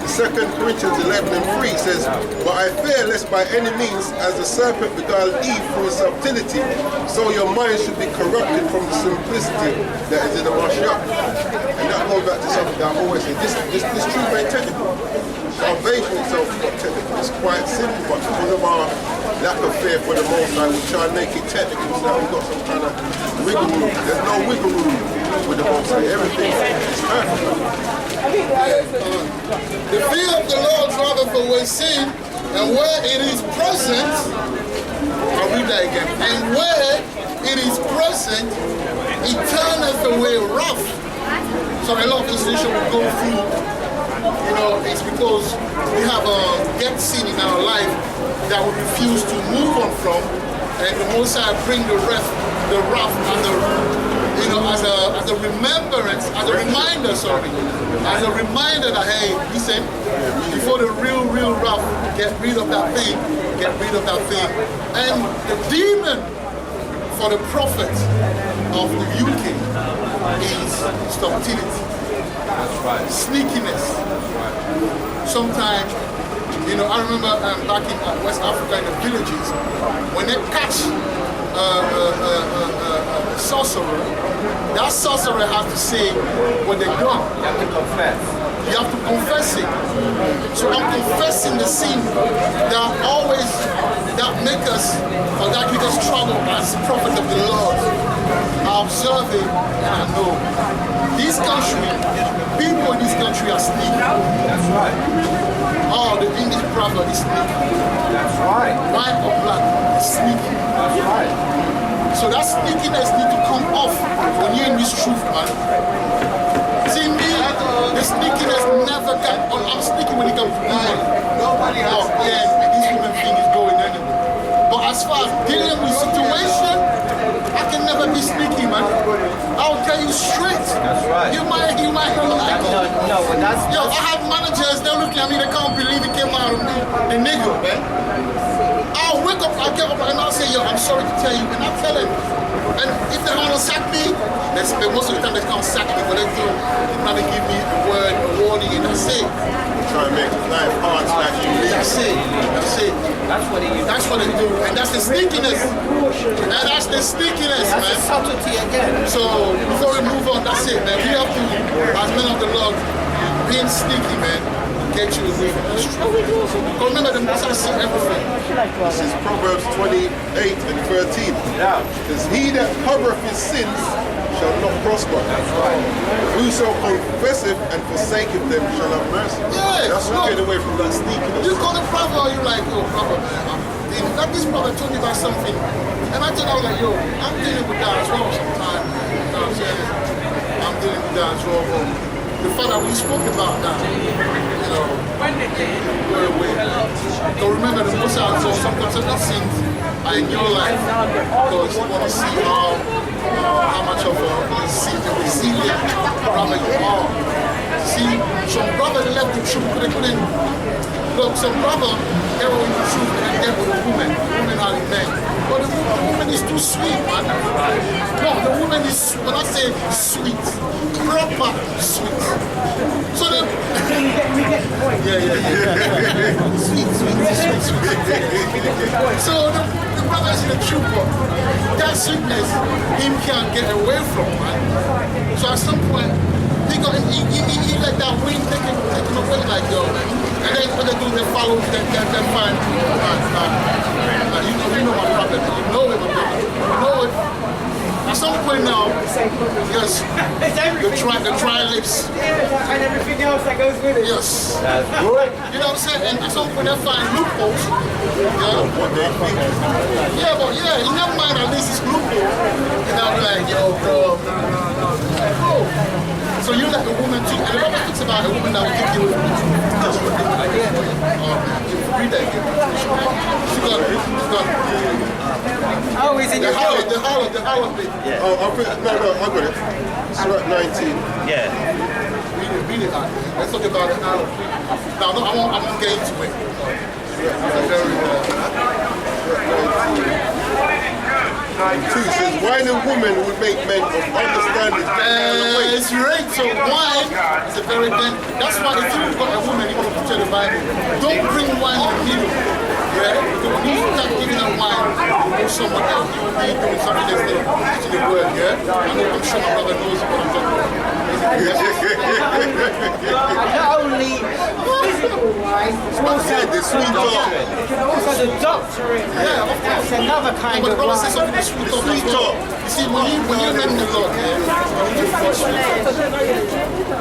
2 Corinthians 11:3 says, but I fear lest by any means, as the serpent beguiled Eve through his subtlety, so your mind should be corrupted from the simplicity that is in the Mashiach. And that goes back to something that I always say, this truth ain't technical. Salvation itself is not technical, it's quite simple, but because of our lack of fear for the Most High, we try and make it technical so that we've got some kind of wiggle room. There's no wiggle room. with the Most High. Everything is perfect. The fear of the Lord driveth away sin, and where it is present, I'll read that again. And where it is present, it turneth away wrath. So a lot of institutions will go through, it's because we have a get sin in our life that we refuse to move on from, and the Most High bring the wrath and the as a remembrance, as a reminder, as a reminder that, hey, listen, before the real wrath, get rid of that thing. And the demon for the prophet of the UK is stupidity. That's right. Sneakiness. Sometimes, I remember back in West Africa in the villages, when they catch a sorcerer, that sorcerer has to say what they've done. You have to confess. You have to confess it. So I'm confessing the sin that make us, or that give us trouble as prophet of the Lord. I observe it and I know. This country, people in this country are sneaky. That's right. Oh, the English prophet is sneaky. That's right. White or black is sneaky. That's right. So that sneakiness need to come off when you're in this truth, man. See me, the sneakiness never got. I'm sneaky when it comes to women. Nobody has. Oh, yeah, this woman thing is going anyway. But as far as dealing with situation, I can never be sneaky, man. I'll tell you straight. That's right. You might not like it. No, but that's Yo, I have managers, they're looking at me, they can't believe it came out of me. The nigga, man. I'll wake up, I'll get up and I'll say, yo, I'm sorry to tell you, and I'll tell him. And if they want to sack me, most of the time they can't sack me, but they do. They're trying to give me a word, a warning, and that's it. Try to make life hard so that you live. That's it. That's what he That's what they do. And that's the sneakiness. And that's the sneakiness, That's the man. subtlety again. So before we move on, that's it, man. We have to, as men of the Lord, being sneaky, man, get you away from this truth. Because remember, the Most High see everything. This is Proverbs 28 and 13. Yeah. Because he that covereth his sins shall not prosper. That's right. Whoso confesseth and forsaketh them shall have mercy. Yeah, That's what get away from that sneakiness. You call the prophet, or you like, oh, prophet, man, like this prophet told me about something. And I was like, yo, I'm dealing with that as well sometimes. You know what I'm saying? I'm dealing with that as well. But the fact that we spoke about that, very weird. So remember, the Most High, so sometimes certain things are in your life because you want to see how much of a resilient brother you are. See, some brother left the truth, but they couldn't. Look, some brother, they were in the truth and they with a woman. Women are the men. But the woman is too sweet, man. No, the woman is, when I say sweet, proper sweet. So then, sweet. So the brother is in the truth, but that sweetness, him can't get away from, man. So at some point, he let that wind take him away like, yo, man. And then when they do, they follow, they find, you know my problem, you know it, my brother. You know it. At some point now, yes, the dry lips. Yeah, and everything else that goes with it. Yes. That's good. You know what I'm saying? And at some point they find loopholes. Yeah. What they think. Yeah, but yeah, in your mind at least it's loophole. And I'll be like, yo, bro, no. So you like a woman too. And the Bible speaks about a woman that will take you away from the truth. Read that again. She got it. Oh, he's in The your harlot bit. Yeah. Oh, I got it. Surah 19. Yeah. Read it. Let's talk about it now. No, I won't get into it. It's a very, 2 says, wine and woman would make men of understanding. it's right. So wine is a very thing. That's why if you've got a woman, you want to put her in the Bible, don't bring wine in the middle. Yeah? Because when you start giving her wine, you know someone else, you will be doing something that's to the word, yeah? I'm sure my brother knows what I'm talking about. not only physical wine, right? Yeah, the sweet talk. Also the doctrine. Yeah, of course. That's another kind But of brother says wine. something that's sweet talk. Sweet as well. talk. You see, when you name the Lord, yeah,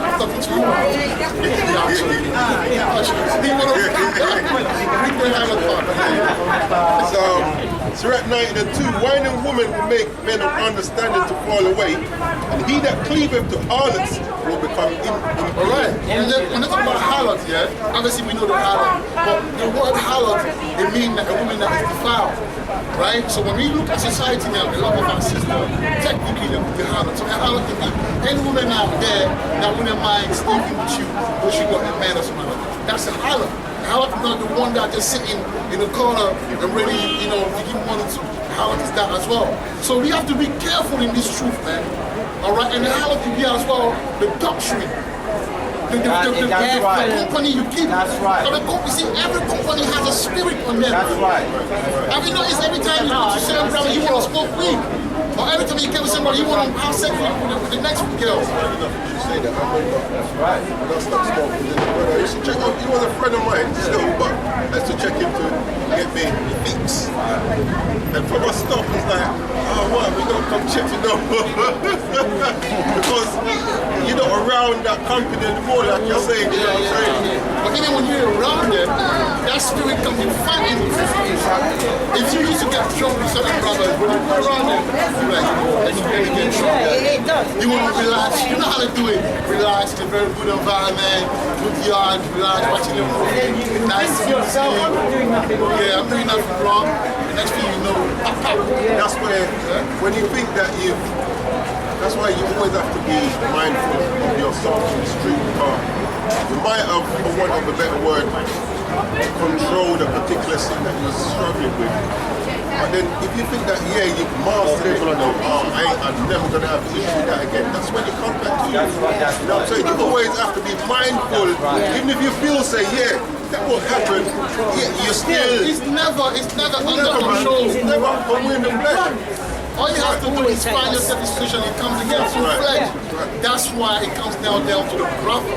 I'm talking to you. Yeah, actually. People don't have a thought. So at 92, wine and woman will make men of understanding to fall away, and he that cleaveth to harlots will become All right. And then when they talk about harlot, yeah, obviously we know the harlot, but the word harlot, it means that a woman that is defiled, right? So when we look at society now, a lot of our sisters, technically the harlot. So a harlot can be any woman out there that wouldn't mind sleeping with you, or she got a man or something like that. That's a harlot. Harlot is not the one that just sitting in the corner and ready, you know, to give money to. Harlot is that as well. So we have to be careful in this truth, man. All right, and the harlot can be as well the doctrine. The That's right. company you keep. That's right. So you see, every company has a spirit on them. That's right. Have you noticed every time you go to certain brother, you want to smoke weed? Or every time you get with somebody, you want to have sex with the next girl? say that. That's right. I don't stop smoking. I used to check out, he was a friend of mine still, but I used to check him to get me fix. And from a stop, he's like, oh, what? We don't come check it out. Because you're not around that company anymore, like you're saying, you know what I'm saying? But even when you're around them, that spirit comes in fighting. If you used to get drunk with certain brothers, when you go around them, you're like, oh, and you really get drunk. Yeah, it does. You want to relax. You know how to do it. Relax, in a very good environment, good yard, relax, watching the movie. Nice to Yourself, I'm not doing nothing wrong. Yeah, I'm doing nothing wrong. The next thing you know, pop, pop. That's where, when you think that that's why you always have to be mindful of yourself in the street. You might have, for want of a better word, controlled a particular sin that you're struggling with. But then if you think that, yeah, you've mastered it, you know, I'm never going to have to issue with that again, that's when you come back to you. That's right. That's You know what I'm saying? You always have to be mindful, even if you feel, say, yeah, that will happen, yeah, you're still... It's never under Never, man. control. It's never a win and bless. All you have to do is find yourself in a situation, it comes against your Right. flesh. Right. That's why it comes down to the brother.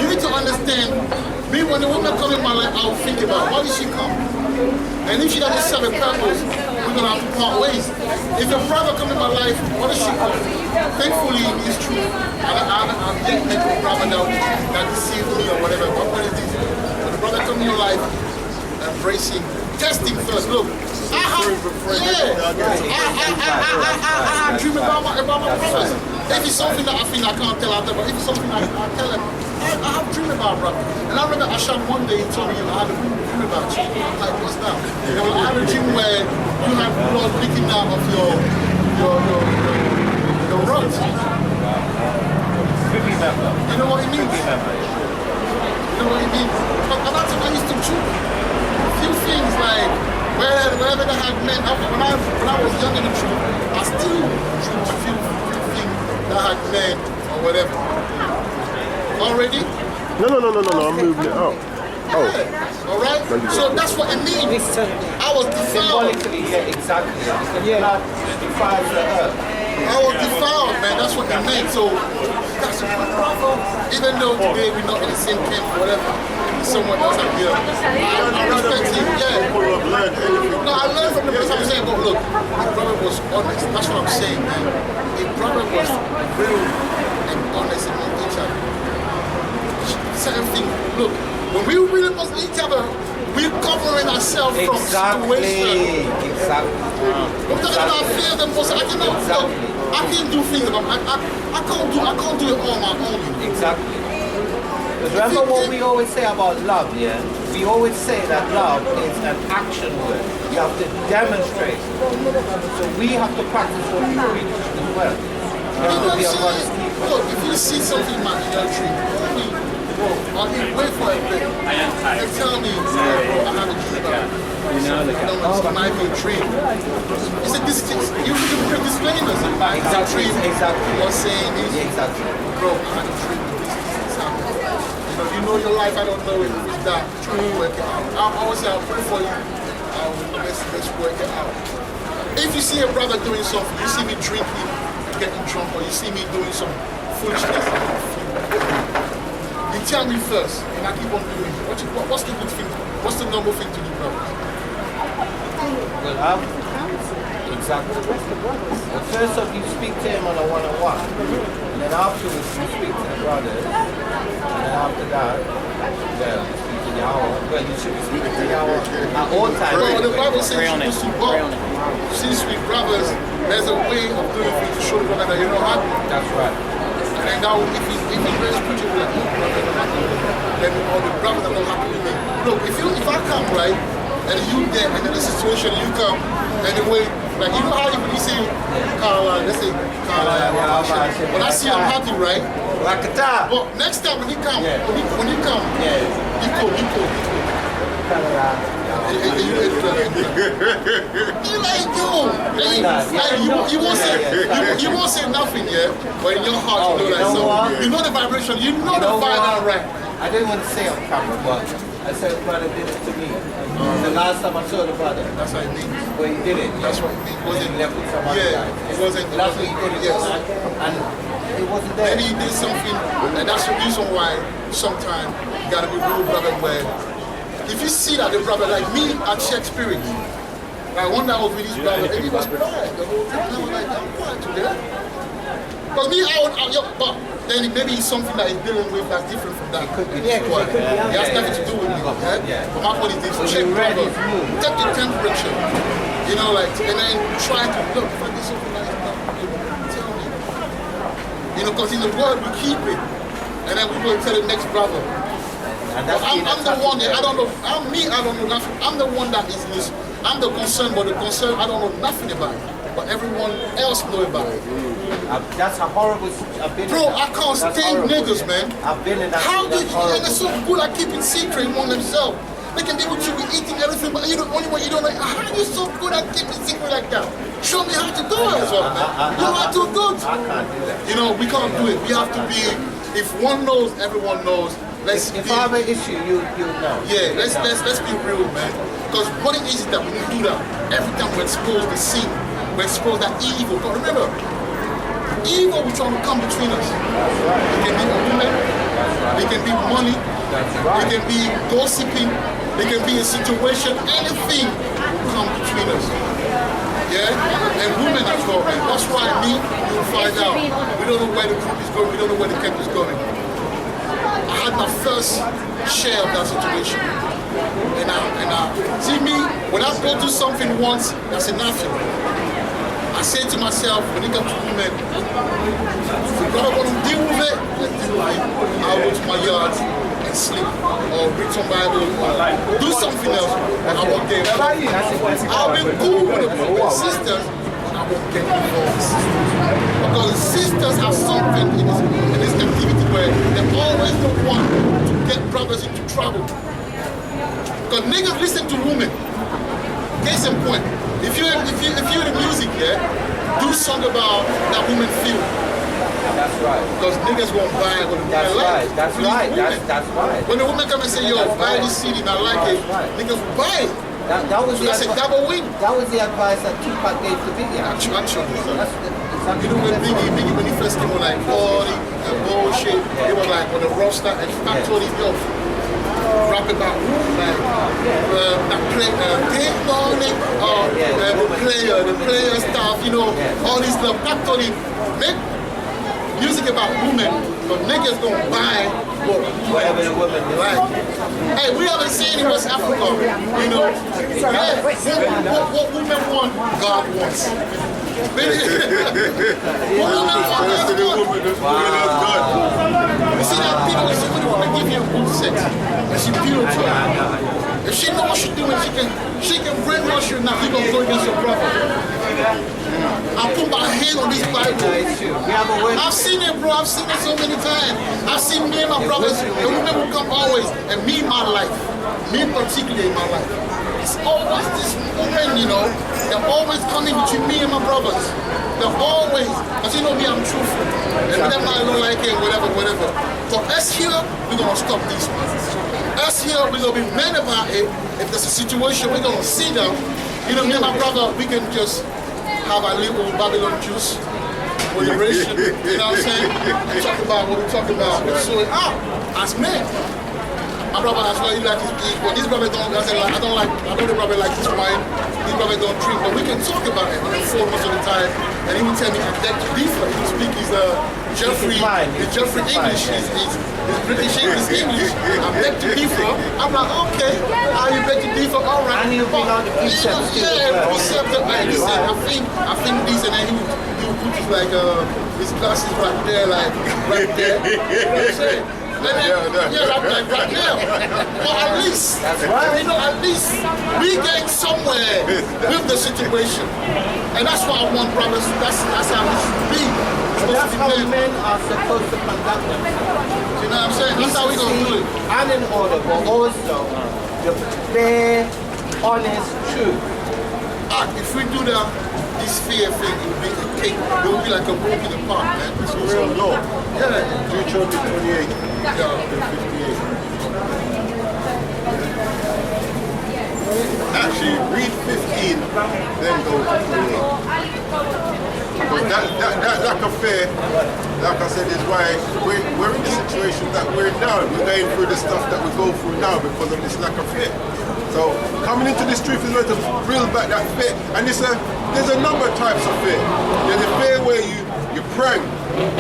You need to understand, me, when the woman comes in my life, I'll think about why did she come? And if she doesn't serve a purpose, we're going to have to part ways. If your brother comes in my life, what does she come? Thankfully, it's true. I'm yet to a brother that deceived me or whatever. But what is this? When the brother comes in your life, embracing, testing first. Look, I have dream about my brothers. If it's something that I think I can't tell out there, but if it's something I tell them, I have dream about brother. And I remember Ashad one day he told me, I had a dream about you. I'm like, what's that? I had a dream where you have blood leaking out of your runs. You know what it means? You know what it means? But that's what I used to dream. A few things like wherever they had men, when I was young in the truth, I still drew a few things that had men or whatever. Already? No, I'm moving it out. Oh. Alright? So that's what it means. I was defiled. Symbolically, yeah, exactly. The blood defiles the earth. I was defiled, man. That's what it meant. So that's even though today we're not in the same camp or whatever, someone else out here. I respect him, yeah. People have learned anything. No, I learned from the person I'm saying, but look, my brother was honest. That's what I'm saying, man. His brother was real and honest among each other. Certain things, look, when we really must each other, we're covering ourselves from situations. Exactly. I'm talking about fear them most. I cannot. Look, I can't do things. I can't do it on my own. Exactly. Because remember what we always say about love, yeah? We always say that love is an action word. You have to demonstrate. So we have to practice what we preach as well. We have to be a brother's keeper. Look, if you see something in your dream, call me. I'll wait for a bit. And tell me, bro, I had a dream about it. It might be a dream. He said, you can disclaimers. It might be a dream. Exactly. You're saying is, Exactly. bro, I had a dream. This happened. You know your life, I don't know if it's that. Try to work it out. I always say, I'll pray for you. Let's work it out. If you see a brother doing something, you see me drinking, getting drunk, or you see me doing some foolishness, you tell me first, and I keep on doing it. What's the good thing? What's the normal thing to do, brothers? Well, exactly. Well, first off, you speak to him on a one-on-one. And then afterwards, you speak to the brothers. And then after that, well, you speak to Yahweh. Well, you should be speaking to Yahweh at all times. Well, the Bible says you're supposed to walk. Since we brothers, there's a way of doing things to show the brother that you're not happy. That's right. And now, if he brings preaching like, oh, brother, I'm not happy with me, then all the brothers are not happy with me. Look, if I come, right, and you there, and in a situation, you come, and the way, like, you know how you say, Caroline, let's say, Caroline, when I see I'm happy, right? Rakata. But next time when you come, when you come, you go. You like, yo, you won't say nothing, yeah, but in your heart, you know, like, so, you know the vibration, you know the vibe, right? I didn't want to say on camera, but I said brother did it to me. The last time I saw the brother. That's what it means. Well, he did it. That's what it means. It wasn't left with some other guy. It wasn't. That's what he did it. Yes. And it wasn't there. Maybe he did something, and that's the reason why sometimes you gotta be real, brother, where if you see that the brother, like me, I check spirits. Like one day I was with this brother, and he was quiet the whole time. I was like, I'm quiet today. But me, but then maybe it's something that he's dealing with that's different from that. It could be. It has nothing to do with me. But my point is this: check brother, take the temperature. You know, like, and then try to look if I do something like that. Tell me. You know, because in the word we keep it, and then we go tell the next brother. And But I'm the one that I don't know. I don't know nothing. I'm the one that is this. I'm the concern, but the concern I don't know nothing about it. But everyone else know about it. That's a horrible. I've been Bro, in I that. can't That's stand horrible. niggas, man. I've been in that. How That's did you? horrible. And they're so good at keeping secret among themselves. They can be with you, eating everything, but you're the only one you don't like. How are you so good at keeping secret like that? Show me how to do it as well, man. You're not too good. I can't do that. You know, we can't do it. We have to be. If one knows, everyone knows. Let's If be. I have an issue, you know. Yeah, let's be real, man. Because what it is that when you do that, every time we expose the sin, we expose that evil. But remember, evil will try to come between us. It can be a woman, it can be money, it can be gossiping, it can be a situation, anything will come between us. Yeah? And women as well, man. That's why you'll find out. We don't know where the group is going, we don't know where the camp is going. I had my first share of that situation. And I see me, when I go do something once, that's enough. I say to myself, when it comes to women, if you don't want to deal with it, let's deal with it. I'll go to my yard and sleep, or read some Bible, or do something else, and I won't get involved. I'll be cool with the sisters, and I won't get involved with sisters. Because the sisters have something in this activity where they're always the one to get brothers into trouble. Because niggas listen to women. Case in point, if you're in music, yeah, do song about that woman feel. That's right. Because niggas won't buy what the woman like. That's right. That's right. When the woman come and say, yo, buy this CD and I like it, niggas will buy it. That was So that's a double win. That was the advice that Tupac gave to Biggie. Actually. That's exactly You know when Biggie when he first came on like 40 and bullshit, it was like on the roster and Fat Tony yo, rap about like that play game morning the player stuff, you know, all this stuff. Fat Tony make music about women, but niggas gonna buy whatever the woman like. Hey, we haven't seen in West Africa, you know. Yeah, what women want, God wants. What women want, God wants. You see that people, you see when a woman give you a good sex, and she beautiful. If she knows what she's doing, she can brainwash you now. You gonna go against your brother. I put my hand on this Bible. I've seen it, bro. I've seen it so many times. I've seen me and my brothers, the women will come always, and me in my life, me particularly in my life. It's always this woman, you know, they're always coming between me and my brothers. They're always, because you know me, I'm truthful. And whenever I don't like it, whatever. But us here, we're going to stop these ones. Us here, we're going to be men about it. If there's a situation, we're going to see them. You know, me and my brother, we can just have a little Babylon juice, moderation. You know what I'm saying? We talk about what we talk about. We're showing out as men. My brother as well, he like his beef, but these brothers don't. I don't like. I know the brother like his wine. These brothers don't drink, but we can talk about it on the phone most of the time. And he will tell me I beg to differ. He will speak his Jeffrey English. His British English. I beg to differ. I'm like, okay, you beg to differ, all right. And he'll bring out the precepts too. Yeah, precepts. And he said, I think this, and then he would put his like his glasses right there, like right there. You know what I'm saying? Like right now. But at least, you know, at least we get somewhere with the situation. And that's what I want, brothers. That's how it should be. That's how men are supposed to conduct themselves. You know what I'm saying? That's how we gonna do it. And in order, but also the bare, honest truth. If we do this fear thing, it will be like a walk in the park, man. It's also law. Yeah. Deuteronomy 28. Yeah. 58. Actually, read 15, then go to 28. But that lack of fear, like I said, is why we're in the situation that we're in now. We're going through the stuff that we go through now because of this lack of fear. So coming into this truth is meant to build back that fear. And there's a number of types of fear. There's a fear where you're praying,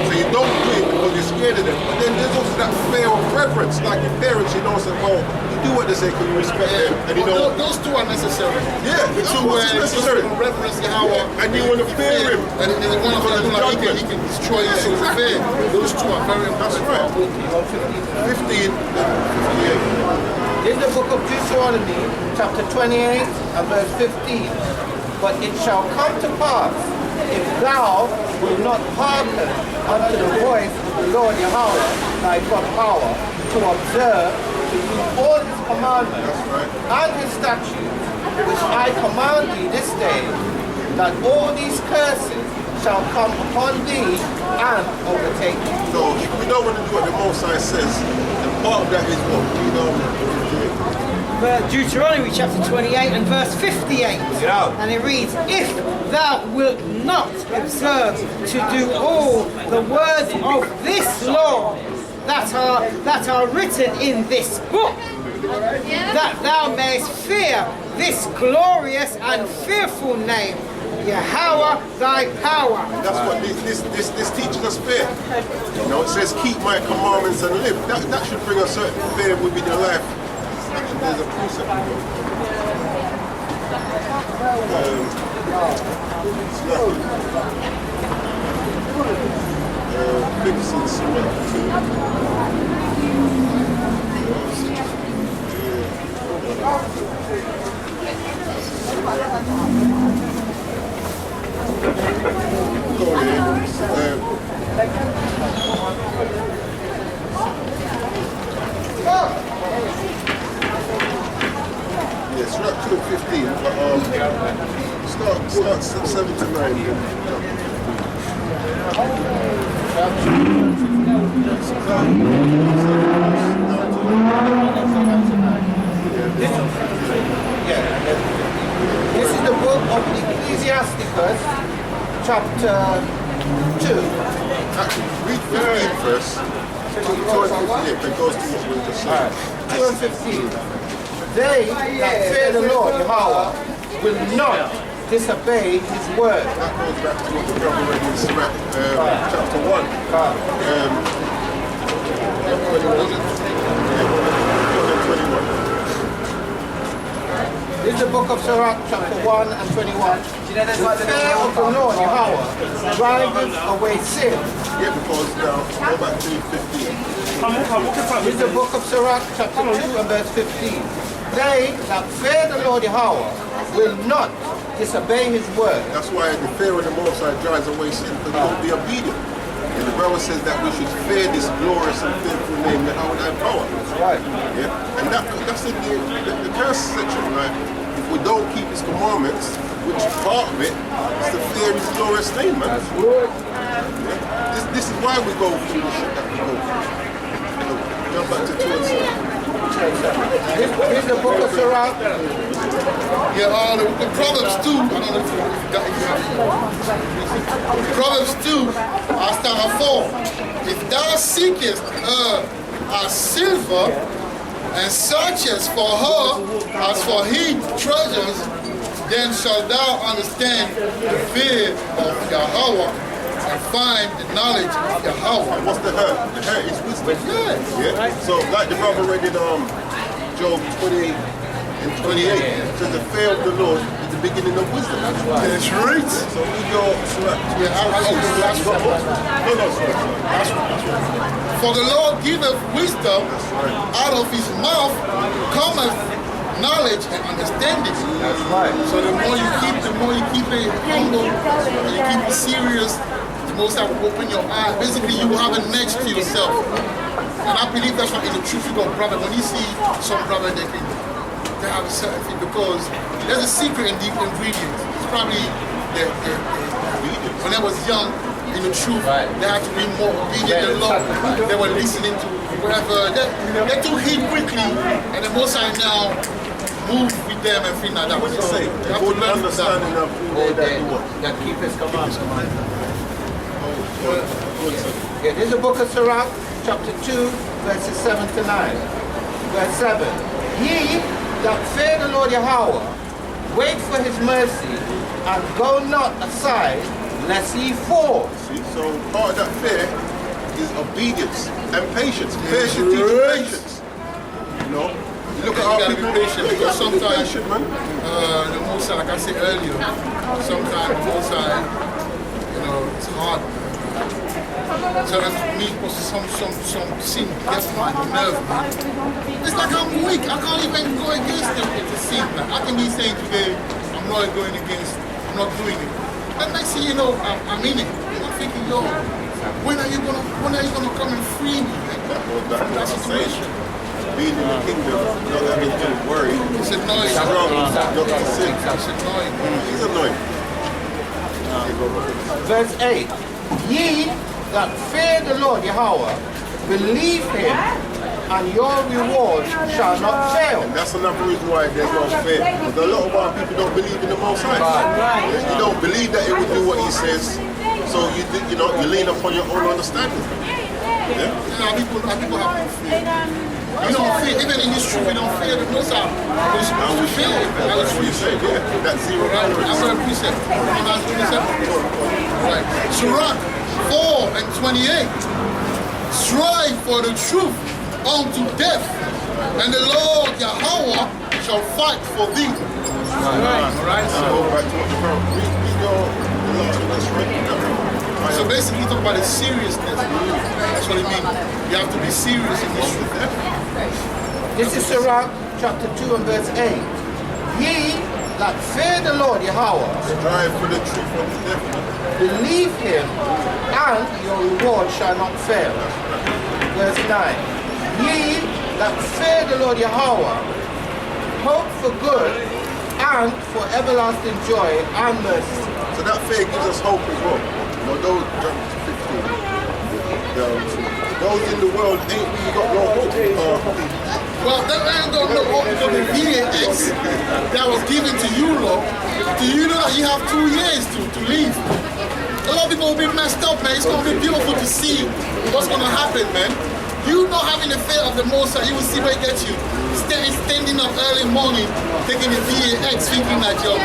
so you don't do it because you're scared of them. But then there's also that fear of reverence, like your parents, you know, say, well, you do what they say because you respect them. And you know, those two are necessary. Yeah, The two where you just reverence Yahweh and you want to fear him. And then one of them like he can destroy you, so it's fair. Those two are very important. That's right. 15 and 58. In the book of Deuteronomy, chapter 28 and verse 15, but it shall come to pass, if thou wilt not hearken unto the voice of the Lord Yahweh, thy God power, to observe, to do all his commandments and his statutes, which I command thee this day, that all these curses shall come upon thee and overtake thee. So if we don't want to do what the Most High says, and part of that is what we don't want to do. Deuteronomy chapter 28 and verse 58. And it reads, if thou wilt not observe to do all the words of this law that are written in this book, that thou mayest fear this glorious and fearful name, Yahweh thy power. That's what this teaches us fear. You know, it says keep my commandments and live. That should bring a certain fear within your life. Actually, there's a precept. Fixing Yes, we're up to 15, but start 7 to 9. This is the book of Ecclesiasticus, chapter 2. Actually, read 15 first. 2 and 58, that goes to what we just said. 2 and 15. They that fear the Lord, Yahweh, will not disobey his word. That goes back to what the brother read in Sirach, chapter 1. 21. This is the book of Sirach, chapter 1 and 21. The fear of the Lord, Yahweh, driveth away sin. Yeah, because now, go back to 15. This is the book of Sirach, chapter 2 and verse 15. They that fear the Lord Yahweh will not disobey his word. That's why the fear of the Most High drives away sin, because we won't be obedient. And the Bible says that we should fear this glorious and fearful name, Yahweh thy power. Right. Yeah, and that's in the curse section, right? If we don't keep his commandments, which part of it is to fear his glorious name, man. That's good. Yeah? This is why we go through the shit that we go through. Jump back to 2 and 7. Here's the book of Sirach. Yeah, the Proverbs 2, I don't know if you got it. Proverbs 2, start 4. If thou seekest her as silver, and searchest for her as for hid treasures, then shalt thou understand the fear of Yahweh and find the knowledge of Yahweh. What's the her? The her is wisdom. Yes. Yeah. So like the brother read in Job 28 and 28, it says the fear of the Lord is the beginning of wisdom. That's right. So with your That's right. No, sorry. For the Lord giveth wisdom, out of his mouth cometh knowledge and understanding. That's right. So the more you keep it humble, and you keep it serious, the most I will open your eyes. Basically, you will have a edge to yourself. And I believe that's why in the truth you got brother. When you see some brother, they have a certain thing because there's a secret in deep ingredients. It's probably when I was young, in the truth, they had to be more obedient than Lord. They were listening to whatever. They took heed quickly, and the Most High now move with them and things like that. What do you say? You have to Good learn from that. understanding of who that you what? That keep his commandments. Good, sir. Yeah, this is the book of Sirach, chapter 2, verses 7 to 9. Verse 7. Ye that fear the Lord Yahweh, wait for his mercy, and go not aside, lest ye fall. See, so part of that fear is obedience and patience. Fear should teach you patience. You know? You look at our gotta be people, patient, you because gotta be sometimes- patient, man. The Most High, like I said earlier, sometimes the Most High, it's hard. So that's me, some sin gets my nerve, man. It's like I'm weak. I can't even go against them with the sin, man. I can be saying today, I'm not doing it. And next thing you know, I'm in it. I'm thinking, yo, when are you gonna come and free me, man? From that situation. Being in the kingdom, not having to worry. It's annoying. Strong, not to sin. It's annoying. He's annoying. Verse 8. Ye that fear the Lord Yahweh, believe him, and your reward shall not fail. And that's another reason why there's no fear. Because a lot of our people don't believe in the Most High. You don't believe that it will do what He says, so you lean upon your own understanding. Yeah? Our people have no fear. We don't fear, even in this truth, we don't fear the Most High. We're And supposed we to fear Him. That's what you say, yeah. That zero tolerance. That's what a precept. That's a precept. Right. Sirach 4 and 28. Strive for the truth unto death, and the Lord Yahweh shall fight for thee. Alright, So so back to what the Prophet read the last one that's right. so basically talk about the seriousness. That's what it means. You have to be serious in this truth. This is Sirach chapter 2 and verse 8. Ye that fear the Lord Yahweh, Strive for the truth of the devil. believe him, and your reward shall not fail. Verse 9. Ye that fear the Lord Yahweh, hope for good, and for everlasting joy and mercy. So that fear gives us hope as well. You know, those jump to 15. Those in the world ain't really got no hope. Well, that ain't got no hope because the VAX that was given to you, Lord. Do you know that you have 2 years to leave? A lot of people will be messed up, man. It's going to be beautiful to see what's going to happen, man. You not having the fear of the Most High, you will see where it gets you. Standing up early morning, taking the VAX, thinking that you're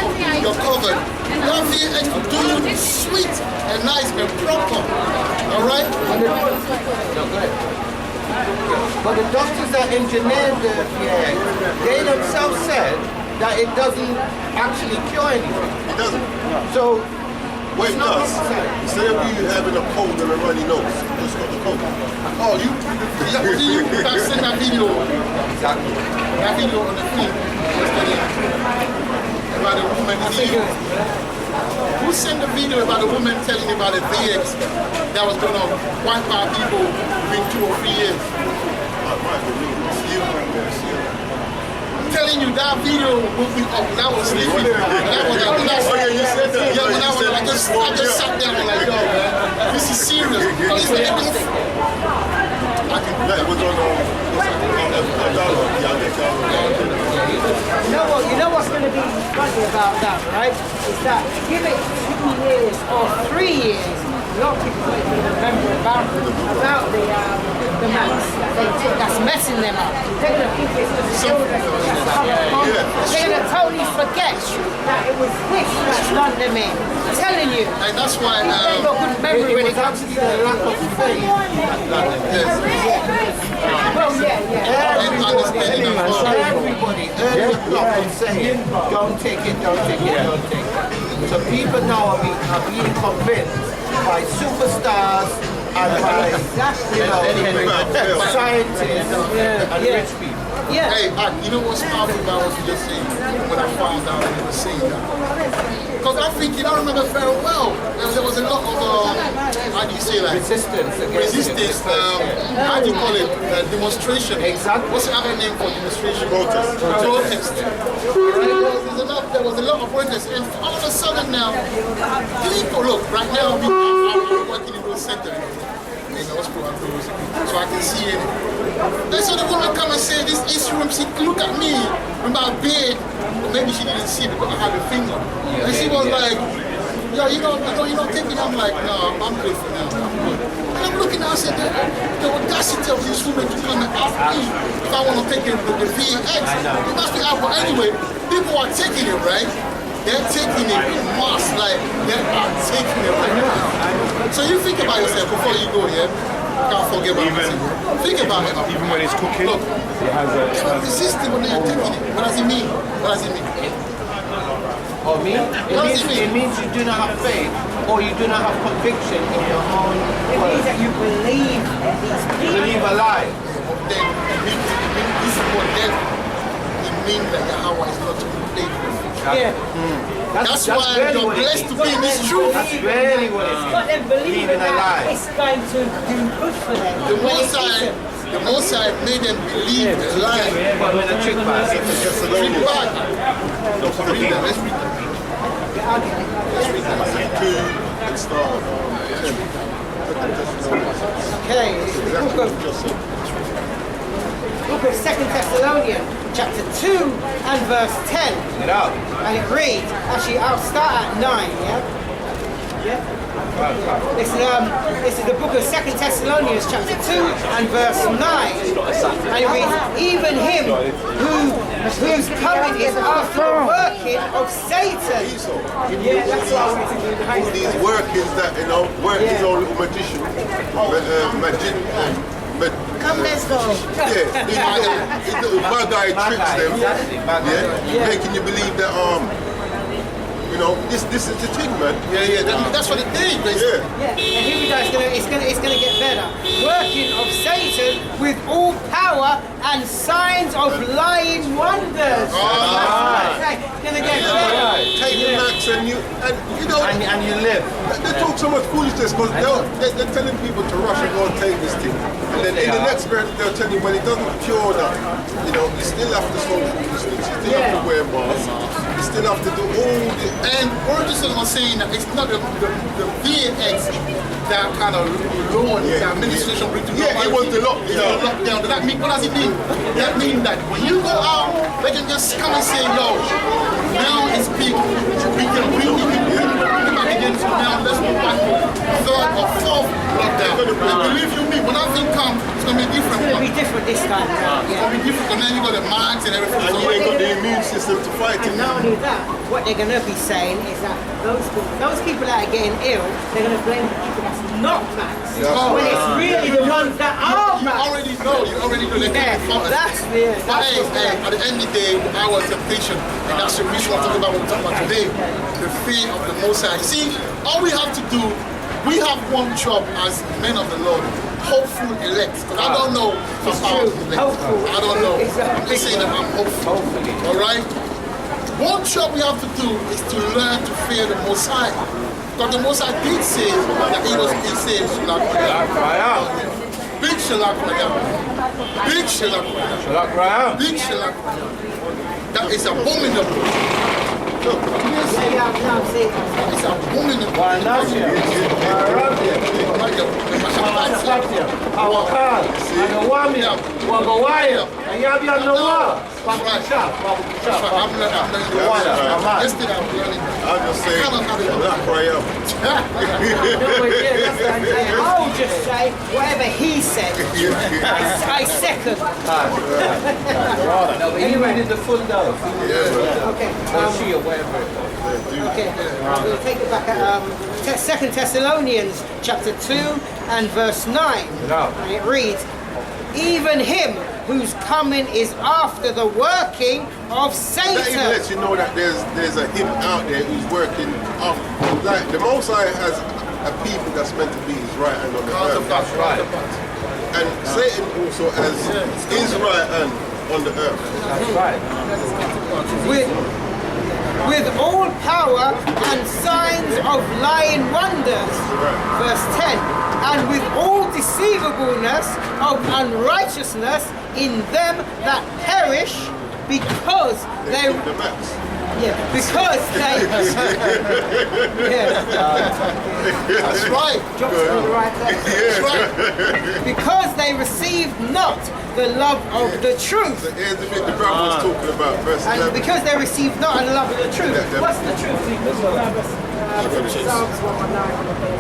covered. That VAX will do you sweet and nice and proper. All right? But the doctors that engineered the VAX, they themselves said that it doesn't actually cure anything. It doesn't. So, What it does, instead of you having a cold and a runny nose, you just got the cold. Oh, you send that video. exactly. That video on the feed yesterday about the woman. Who sent the video about the woman telling about the VX that was going to wipe out people within 2 or 3 years? I'm telling you, that video woke me up. That was sleeping. You said that. Yeah, when I just sat there and like, yo, man, this is serious. I I can do That that. was on You know what's going to be funny about that, right? Is that give it 2 years or 3 years, a lot of people don't even remember about the maths that they took that's messing them up. They're going to think it's the children that's coming from. They're going to totally forget that it was this that done them in. I'm telling you. And that's why They've got good memory when it comes to The lack of faith. well, yeah. and understanding of God. Everybody early was saying, don't take it, don't take it, don't take it. So people now are being convinced by superstars and by, you know, scientists and rich people. Yeah. Hey, you know what's powerful about what you just said when I found out you were saying that? Because I think I remember very well. There was a lot of, how do you say that? Resistance against Resistance, how do you call it? Demonstration. Exactly. What's the other name for demonstration? Protest. Protest. There was a lot of protest. And all of a sudden now, people, look, right now, I'm working in those centers. In the hospital, so I can see it. Then so the woman come and say, this issue, she look at me in my bed, or maybe she didn't see it because I had a finger. And she was like, yo, you're not taking it. I'm like, no, I'm good for now. I'm good. And I'm looking at her, I said, the audacity of these women to come and ask me if I want to take the VX. It must be out. But anyway, people are taking it, right? They're taking it in mass, like they are taking it right now. So you think about yourself before you go here. Can't forget about yourself. Think about it. Even when it's cooking, Look, it has a. you're resisting when you're taking it. What does it mean? What does it mean? Or it means you do not have faith or you do not have conviction in your own It means words. that you believe in these You people. believe a lie. Then this is what then it means that Yahweh is not to be played with. Yeah. That's why really you're what it blessed is. to be in this truth. That's really what it is. Got them believing Believing a lie. that it's going to do good for them. The when it Most isn't. The Most High made them believe the lie. But when the trick bag. Read back. Read that. Let's read that. Let's start. Okay, book of 2 Thessalonians, chapter 2 and verse 10. Get out. And it reads, actually I'll start at 9, yeah? Yeah? This is the book of 2 Thessalonians chapter 2 and verse 9. And it reads, even him whose coming is after the working of Satan. Yeah, that's what I wanted to do. All these workings that, work his own little magician. Come, let's go. Yeah, these little bad guy tricks them. Yeah, making you believe that this is the thing, man. Yeah. That's what it did, basically. Yeah. Yeah, and here we go. It's gonna get better. Working of Satan with all power and signs of lying wonders. It's gonna get better. Take the max and you And you live. they talk so much foolishness because they're telling people to rush and go and take this thing. And then in the next verse they'll tell you when it doesn't cure that, you still have to social distance, you still have to wear masks, you still have to do all the And Ferguson was saying that it's not the VNX that kind of lowered the administration bring to it was the lockdown. It's the lockdown. Does that mean, what does it mean? That means that when you go out, they can just come and say, yo, now it's peak. We can bring it back again. So now let's go back to third or fourth lockdown. And believe you me, when that thing comes, it's going to be a different It's gonna one. be different this time. It's going to be different. And then you got the minds and everything. and So you ain't got the immune system to fight it. And not only that, what they're going to be saying is that those people that are getting ill, they're going to blame the people that's not vaxxed. When it's really the ones that are you vaxxed. already know they Yeah, can't be faulted. that's At the end of the day, our temptation, and that's the reason I'm talking about what we're talking about today, the fear of the Most High. See, all we have to do, we have one job as men of the Lord, hopeful elect. Because I don't know if I'm elect. Hopeful. I don't know. It's a I'm big just saying that I'm hopeful. All right? One job we have to do is to learn to fear the Most High. Because the Most High did say that he said, Shalakraya. Big Shalakraya. Big Shalakraya. Big Shalakraya. That is abominable. Look, it's abominable. Why not? Right the Mashapatia. Awakala, Anawamia, Wagawaya, Ayabia Noah, Babusha, I'm learning the water. Yesterday I was learning. I'll just say, black right up. I'll just say whatever he said. I second. No, but you read the full dose. Okay. Or she or whatever. Okay. We'll take it back at 2 Thessalonians chapter 2 and verse 9. And it reads, even him whose coming is after the working of That even Satan. lets you know that there's a him out there who's working off. Like the Most High has a people that's meant to be his right hand on the earth. That's right. And Satan also has his right hand on the earth. That's right. With all power and signs of lying wonders, verse 10, and with all deceivableness of unrighteousness in them that perish, because they, The max. because they, That's right. That's right. because they received not the love of the truth. So here's the bit the brother was talking about, verse And 11. because they received not the love of the truth. What's the truth? Psalms 119.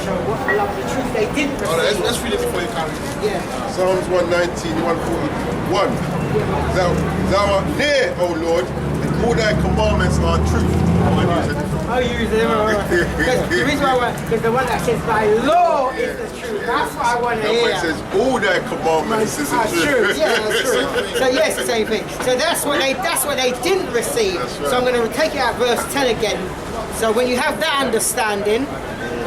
Show what the love of the truth they didn't All right, receive. let's read it before you carry. Yeah. Psalms 119, 141. Thou art near, O Lord, and all thy commandments are truth. I'll use it. Because the reason why I want, because the one that says thy law is the truth. That's what I want to That one hear. says all thy commandments is the That's true. truth. Yeah, that's true. So yes, the same thing. So that's what they didn't receive. Right. So I'm going to take it out verse 10 again. So when you have that understanding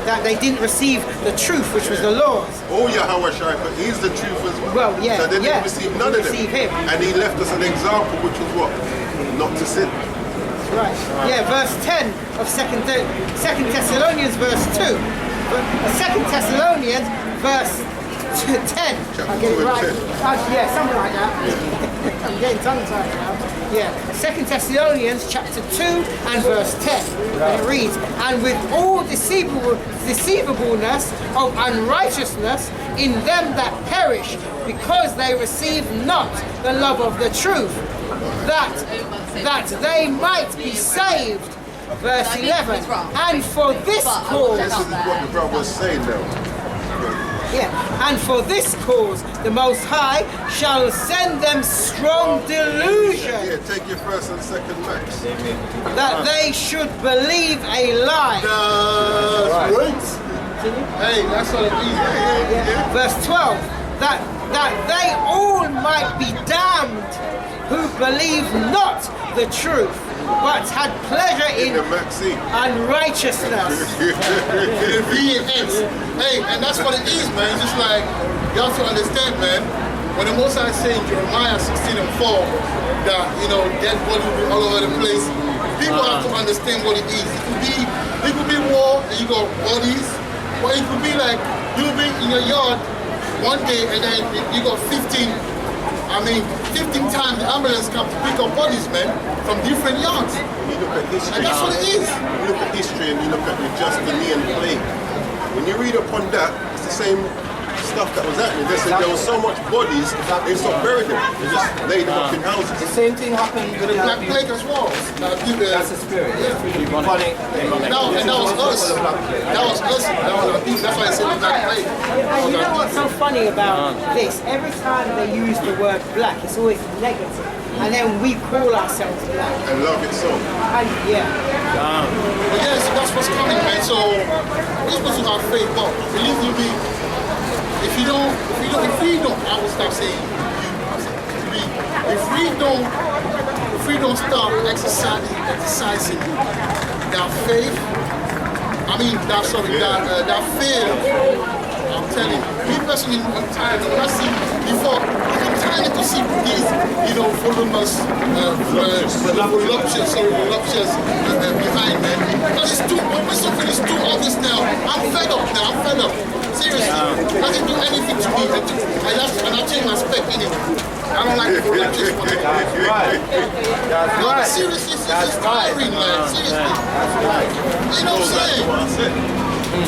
that they didn't receive the truth, which was the laws. Oh Yahweh Shai, but he's the truth as well. Well, yeah, So they didn't yeah. receive none of them. Receive him. And he left us an example, which was what? Not to sin. Right. Yeah, verse 10 of 2 Thessalonians verse 2. 2 Thessalonians verse 10. I'll get it 2 and right. 10. Yeah, something like that. I'm getting tongue-tied now. Yeah. 2 Thessalonians chapter 2 and verse 10. And it reads, and with all deceivableness of unrighteousness in them that perish, because they receive not the love of the truth, that they might be saved. Verse 11. And for this cause, This is what the brother was saying now. and for this cause, the Most High shall send them strong delusion, Yeah, take your first and second max. that they should believe a lie. That's right. Hey, that's all it is. Verse 12, that they all might be damned who believe not the truth, but had pleasure In in the maxi. unrighteousness. VNS. Hey, and that's what it is, man. Just like, you have to understand, man, when the Most High say in Jeremiah 16 and 4 that, dead body will be all over the place, people have to understand what it is. It could be war and you got bodies, or it could be like, you'll be in your yard one day and then you got 15 times the ambulance come to pick up bodies, man, from different yards. You look at history. And that's what it is. You look at history and you look at the Justinian plague. When you read upon that, it's the same stuff that was happening. They said there was so much bodies, they stopped burying them. They just laid them up in houses. The same thing happened with The Black Plague as well. That's the spirit. Demonic. No, and that was us. That was us. That's why I said the Black Plague. And you know what's so funny about this? Every time they use the word black, it's always negative. And then we call ourselves black. And love it so. And yeah. But yeah, so that's what's coming, man. So we're supposed to have faith, but believe you me, if we don't, I will stop saying you. If we don't start exercising that faith, that fear. I'm telling you, me personally, I'm tired. When I see before, I'm tired to see these, voluminous, voluptuous behind, man. Because it's too obvious now. I'm fed up. Seriously, doesn't do anything to me. And I change my spec anyway. I don't like the voluptuous one. That's right. That's No, but right. seriously, it's That's tiring, man. Seriously. That's right. You know what I'm saying? That's what I said.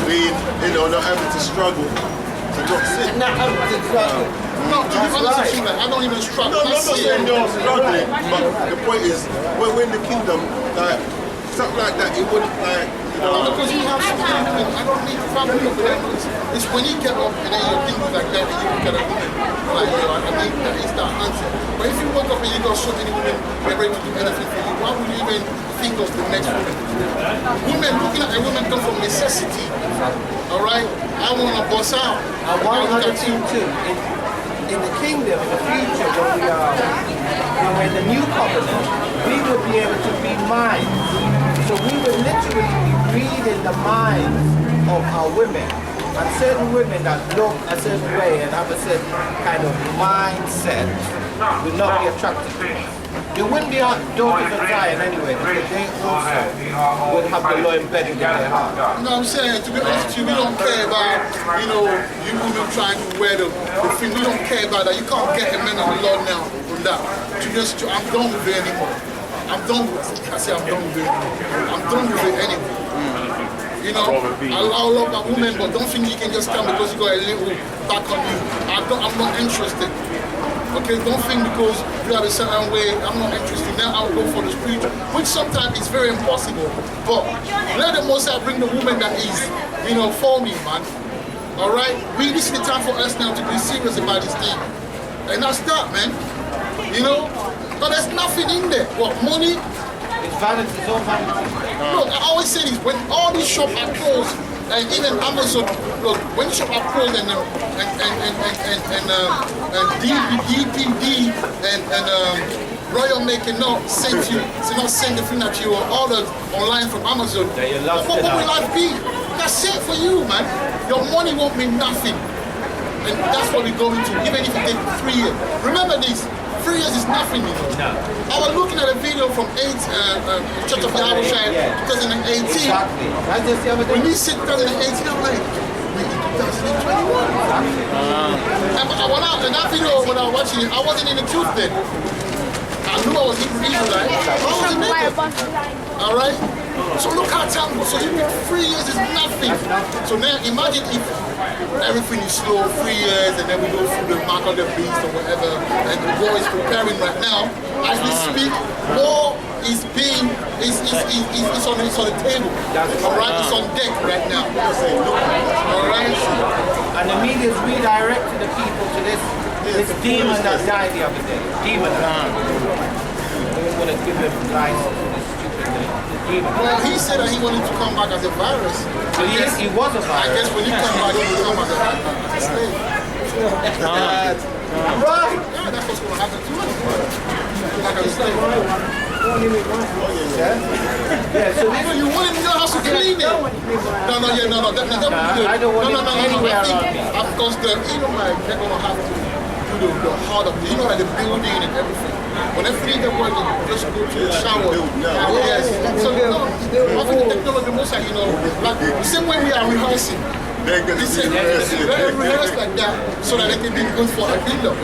being, not having to struggle to not sin. Not having to struggle. No, to be honest with you, man, I don't even struggle. No, I'm not saying you're struggling, but the point is, when we're in the kingdom, like, something like that, it wouldn't, like, Because you have something, I don't need family for that. It's when you get up and then you think like that, and you look at a woman, like, I think that is that answer. But if you woke up and you got so many women that are ready to do anything for you, why would you even think of the next woman? Women, looking at a woman come from necessity. All right? I want to bust out. And one other thing too, in the kingdom, in the future, when we're in the new covenant, we would be able to read minds. So we would literally be reading the minds of our women. And certain women that look a certain way and have a certain kind of mindset will not be attracted to us. They wouldn't be our daughters of Zion anyway, because they also would have the law embedded in their heart. No, I'm saying, to be honest with you, we don't care about, you women trying to wear the thing. We don't care about that. You can't get a man of the Lord now from that. I'm done with it anymore. I'm done with it. I say I'm done with it anymore. I'm done with it anymore. I love my woman, but don't think you can just come because you got a little back on you. I'm not interested. Okay, don't think because you have a certain way, I'm not interested. Now I'll go for the spiritual, which sometimes is very impossible. But let the Most High bring the woman that is, for me, man. All right? This is the time for us now to be serious about this thing. And that's that, man. But there's nothing in there. What, money? It's vanity, it's all vanity. Look, I always say this, when all these shops are closed, and even Amazon, look, when the shops are closed and DPD and Royal Making not send the thing that you ordered online from Amazon, what will life be? That's it for you, man. Your money won't mean nothing. And that's what we're going to, even if you take 3 years. Remember this, 3 years is nothing, No. I was looking at a video from Church of Yahweh 2018. Exactly. That's just the other When thing. you said 2018, I'm like, wait, 2021? And that video, when I was watching it, I wasn't in the truth then. I knew I was Israelite. I was in it. All right? So look how time goes. So you mean 3 years is nothing. So now imagine if everything is slow, 3 years, and then we go through the mark of the beast or whatever, and the war is preparing right now. As we speak, war is on the table. All right, it's on deck right now. All right. And the media's redirected the people to this demon that died the other day. Demon. They want to give him license to this stupid demon. Well, he said that he wanted to come back as a virus. So he was a I virus. guess when he comes back, he will come as a slave. Right. Yeah, that's what's going to happen to us. Like a slave. Yeah, so this, You want him in your house to clean it? No. I don't want him anywhere around me. Of course, they're going to have to do the hard of it. Like the building and everything. When they finish their work, they just go to the shower. Yes. So, often the technology, most like, like the same way we are rehearsing. They're going to They rehearse like that so that they can be good for a kingdom.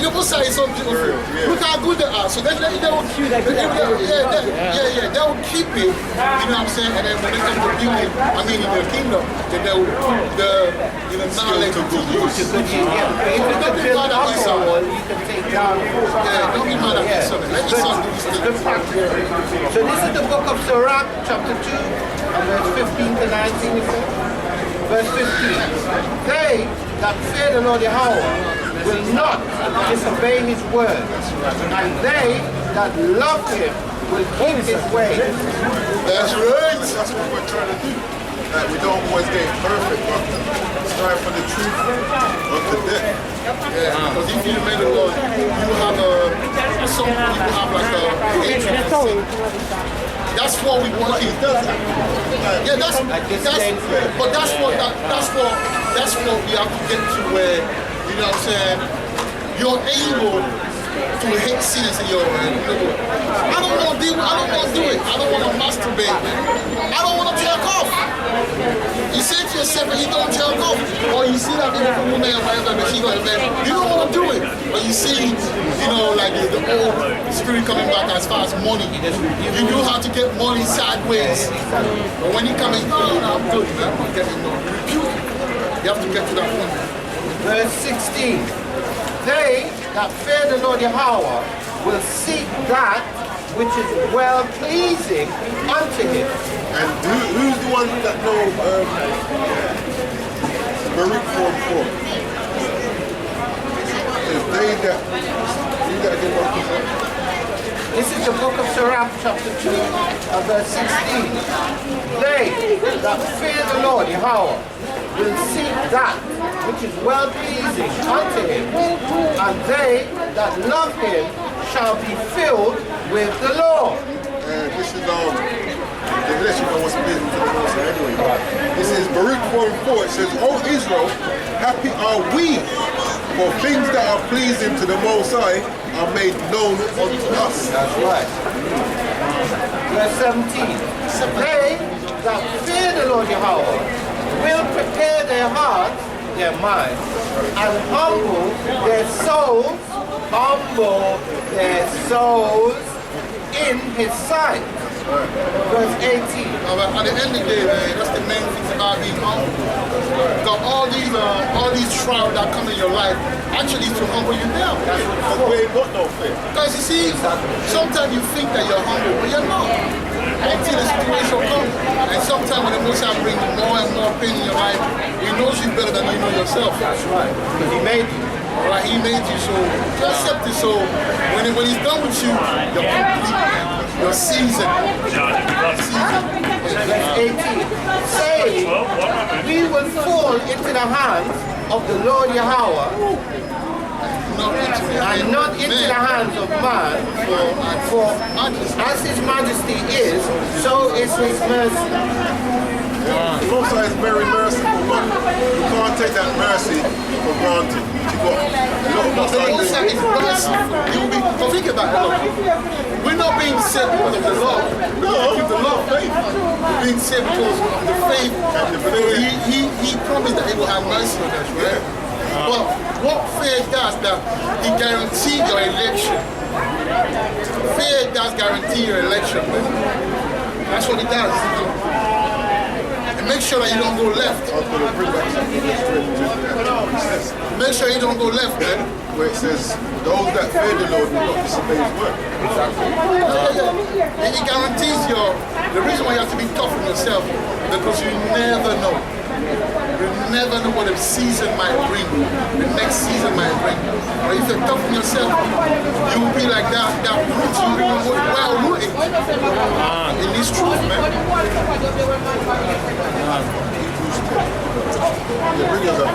Your boss is so beautiful. Look how good they are. So they will keep it. They will keep it. You know what I'm saying? And then when they come to building, in the kingdom, then they will the knowledge to use. if you can build up a wall, you can take down. Don't be mad at your son. Let your son do this thing. Good practice. So this is the book of Sirach, chapter 2, and verse 15 to 19, it says. Verse 15. They that fear the Lord Yahweh will not disobey his word, and they that love him will keep his way. That's right. That's what we're trying to do. We don't always get it perfect, but strive for the truth unto death. Yeah, because if you remember the Lord, you have some people have like a hatred. That's what we want. He does that. Yeah, that's what we have to get to where, you know what I'm saying, you're able to hate sin and say, yo, man, I don't want to do it. I don't want to masturbate. I don't want to jerk off. You say to yourself that you don't jerk off, or you see that beautiful woman or whatever, but she got a man, you don't want to do it. But you see, like the old spirit coming back as far as money. You know how to get money sideways. But when you come in, I'm good, man. I'm not getting no rebuke. You have to get to that point. Verse 16. They that fear the Lord Yahweh will seek that which is well pleasing unto him. And who's the one that know Baruch 4:4? Is they that read that again, Marcus? This is the book of Sirach, chapter 2, verse 16. They that fear the Lord Yahweh will seek that which is well pleasing unto him, and they that love him shall be filled with the Lord. This is the blessing of what's pleasing to the Most High anyway. This is Baruch 4:4. It says, "O Israel, happy are we, for things that are pleasing to the Most High are made known unto us." That's right. Verse 17. They that fear the Lord Yahweh will prepare their hearts, their minds, and humble their souls in his sight. Verse 18. At the end of the day, man, that's the main thing about being humble. Got all these trials that come in your life actually is to humble you down. But we ain't got no fear. Because you see, sometimes you think that you're humble, but you're not. Until the situation comes. And sometimes when the Most High brings more and more pain in your life, he knows you better than you know yourself. That's right. Because he made you. Alright, he made you, so you accept it. So when he's done with you, you're complete. You're seasoned. Verse 18. Say, we will fall into the hands of the Lord Yahweh, and not into the hands of man, for as his majesty is, so is his mercy. The Most High is very merciful, but you can't take that mercy for granted. The Most High is merciful. So think about it. Look, we're not being saved because of the law. No, keep the law. We're being saved because of the faith. He promised that he will have mercy on us, right? But what faith does, that he guaranteed your election. Faith does guarantee your election, man. That's what it does. And make sure that you don't go left. Make sure you don't go left, man. Where it says, those that fear the Lord will not disobey his word. And it guarantees the reason why you have to be tough on yourself, because you never know. You never know what a season might bring, the next season might bring. But if you're tough on yourself, you will be like that root, you will be well rooted in this truth, man. Yeah, bring us up.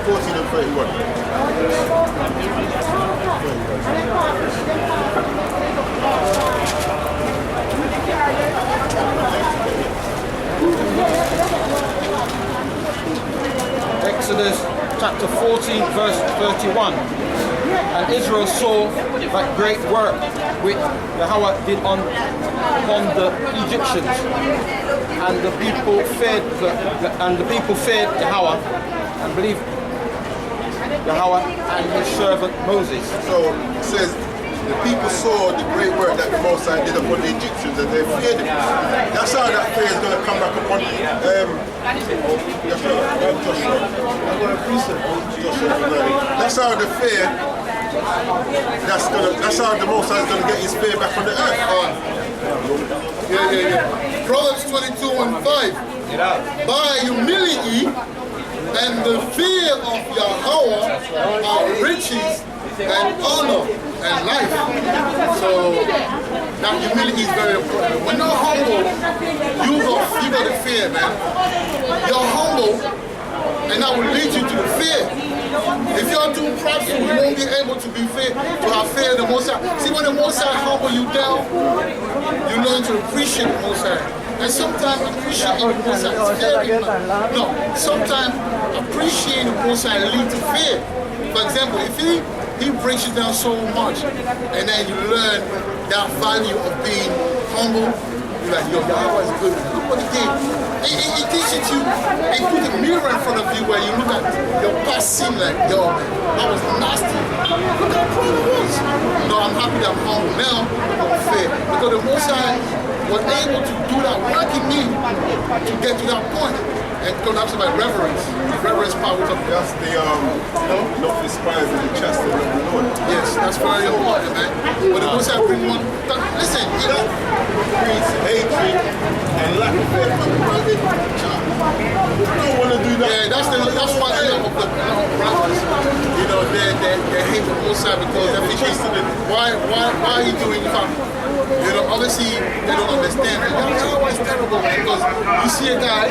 14 and 31. Exodus chapter 14 verse 31. And Israel saw that great work which Yahweh did upon the Egyptians, and the people feared Yahweh and believed Yahweh and his servant Moses. So it says, the people saw the great work that the Most High did upon the Egyptians, and they feared him. That's how that fear is going to come back upon that's how the fear, that's how the Most High is going to get his fear back on the earth. Yeah. Proverbs 22 and 5. By humility and the fear of Yahweh are riches and honor and life. So that humility is very important. When you're humble, you got the fear, man. You're humble, and that will lead you to the fear. If you're too prideful, you won't be able to be fear, to have fear of the Most High. See, when the Most High humble you down, you learn to appreciate the Most High. And sometimes appreciating the Most High is very important. No, sometimes appreciating the Most High leads to fear. For example, if he brings you down so much, and then you learn that value of being humble, you're like, yo, Yahweh is good. Look what he did. He teaches you, he put a mirror in front where you look at your past sin like, yo, man, that was nasty. Look how proud I was. No, I'm happy that I'm humble now. I'm fair. Because the Most High was able to do that work in me to get to that point. And because that's about reverence. Reverence power. That's the not despising the chastity of the Lord. Yes, that's very important, man. But the Most High bring one. Listen, you know. Breeds hatred and lack of faith. You don't want to do that. Yeah, that's why a lot of the brothers, you know, they hate the Most High because they're thinking, why are you doing that? You know, obviously they don't understand. And that's always terrible, man, because you see a guy,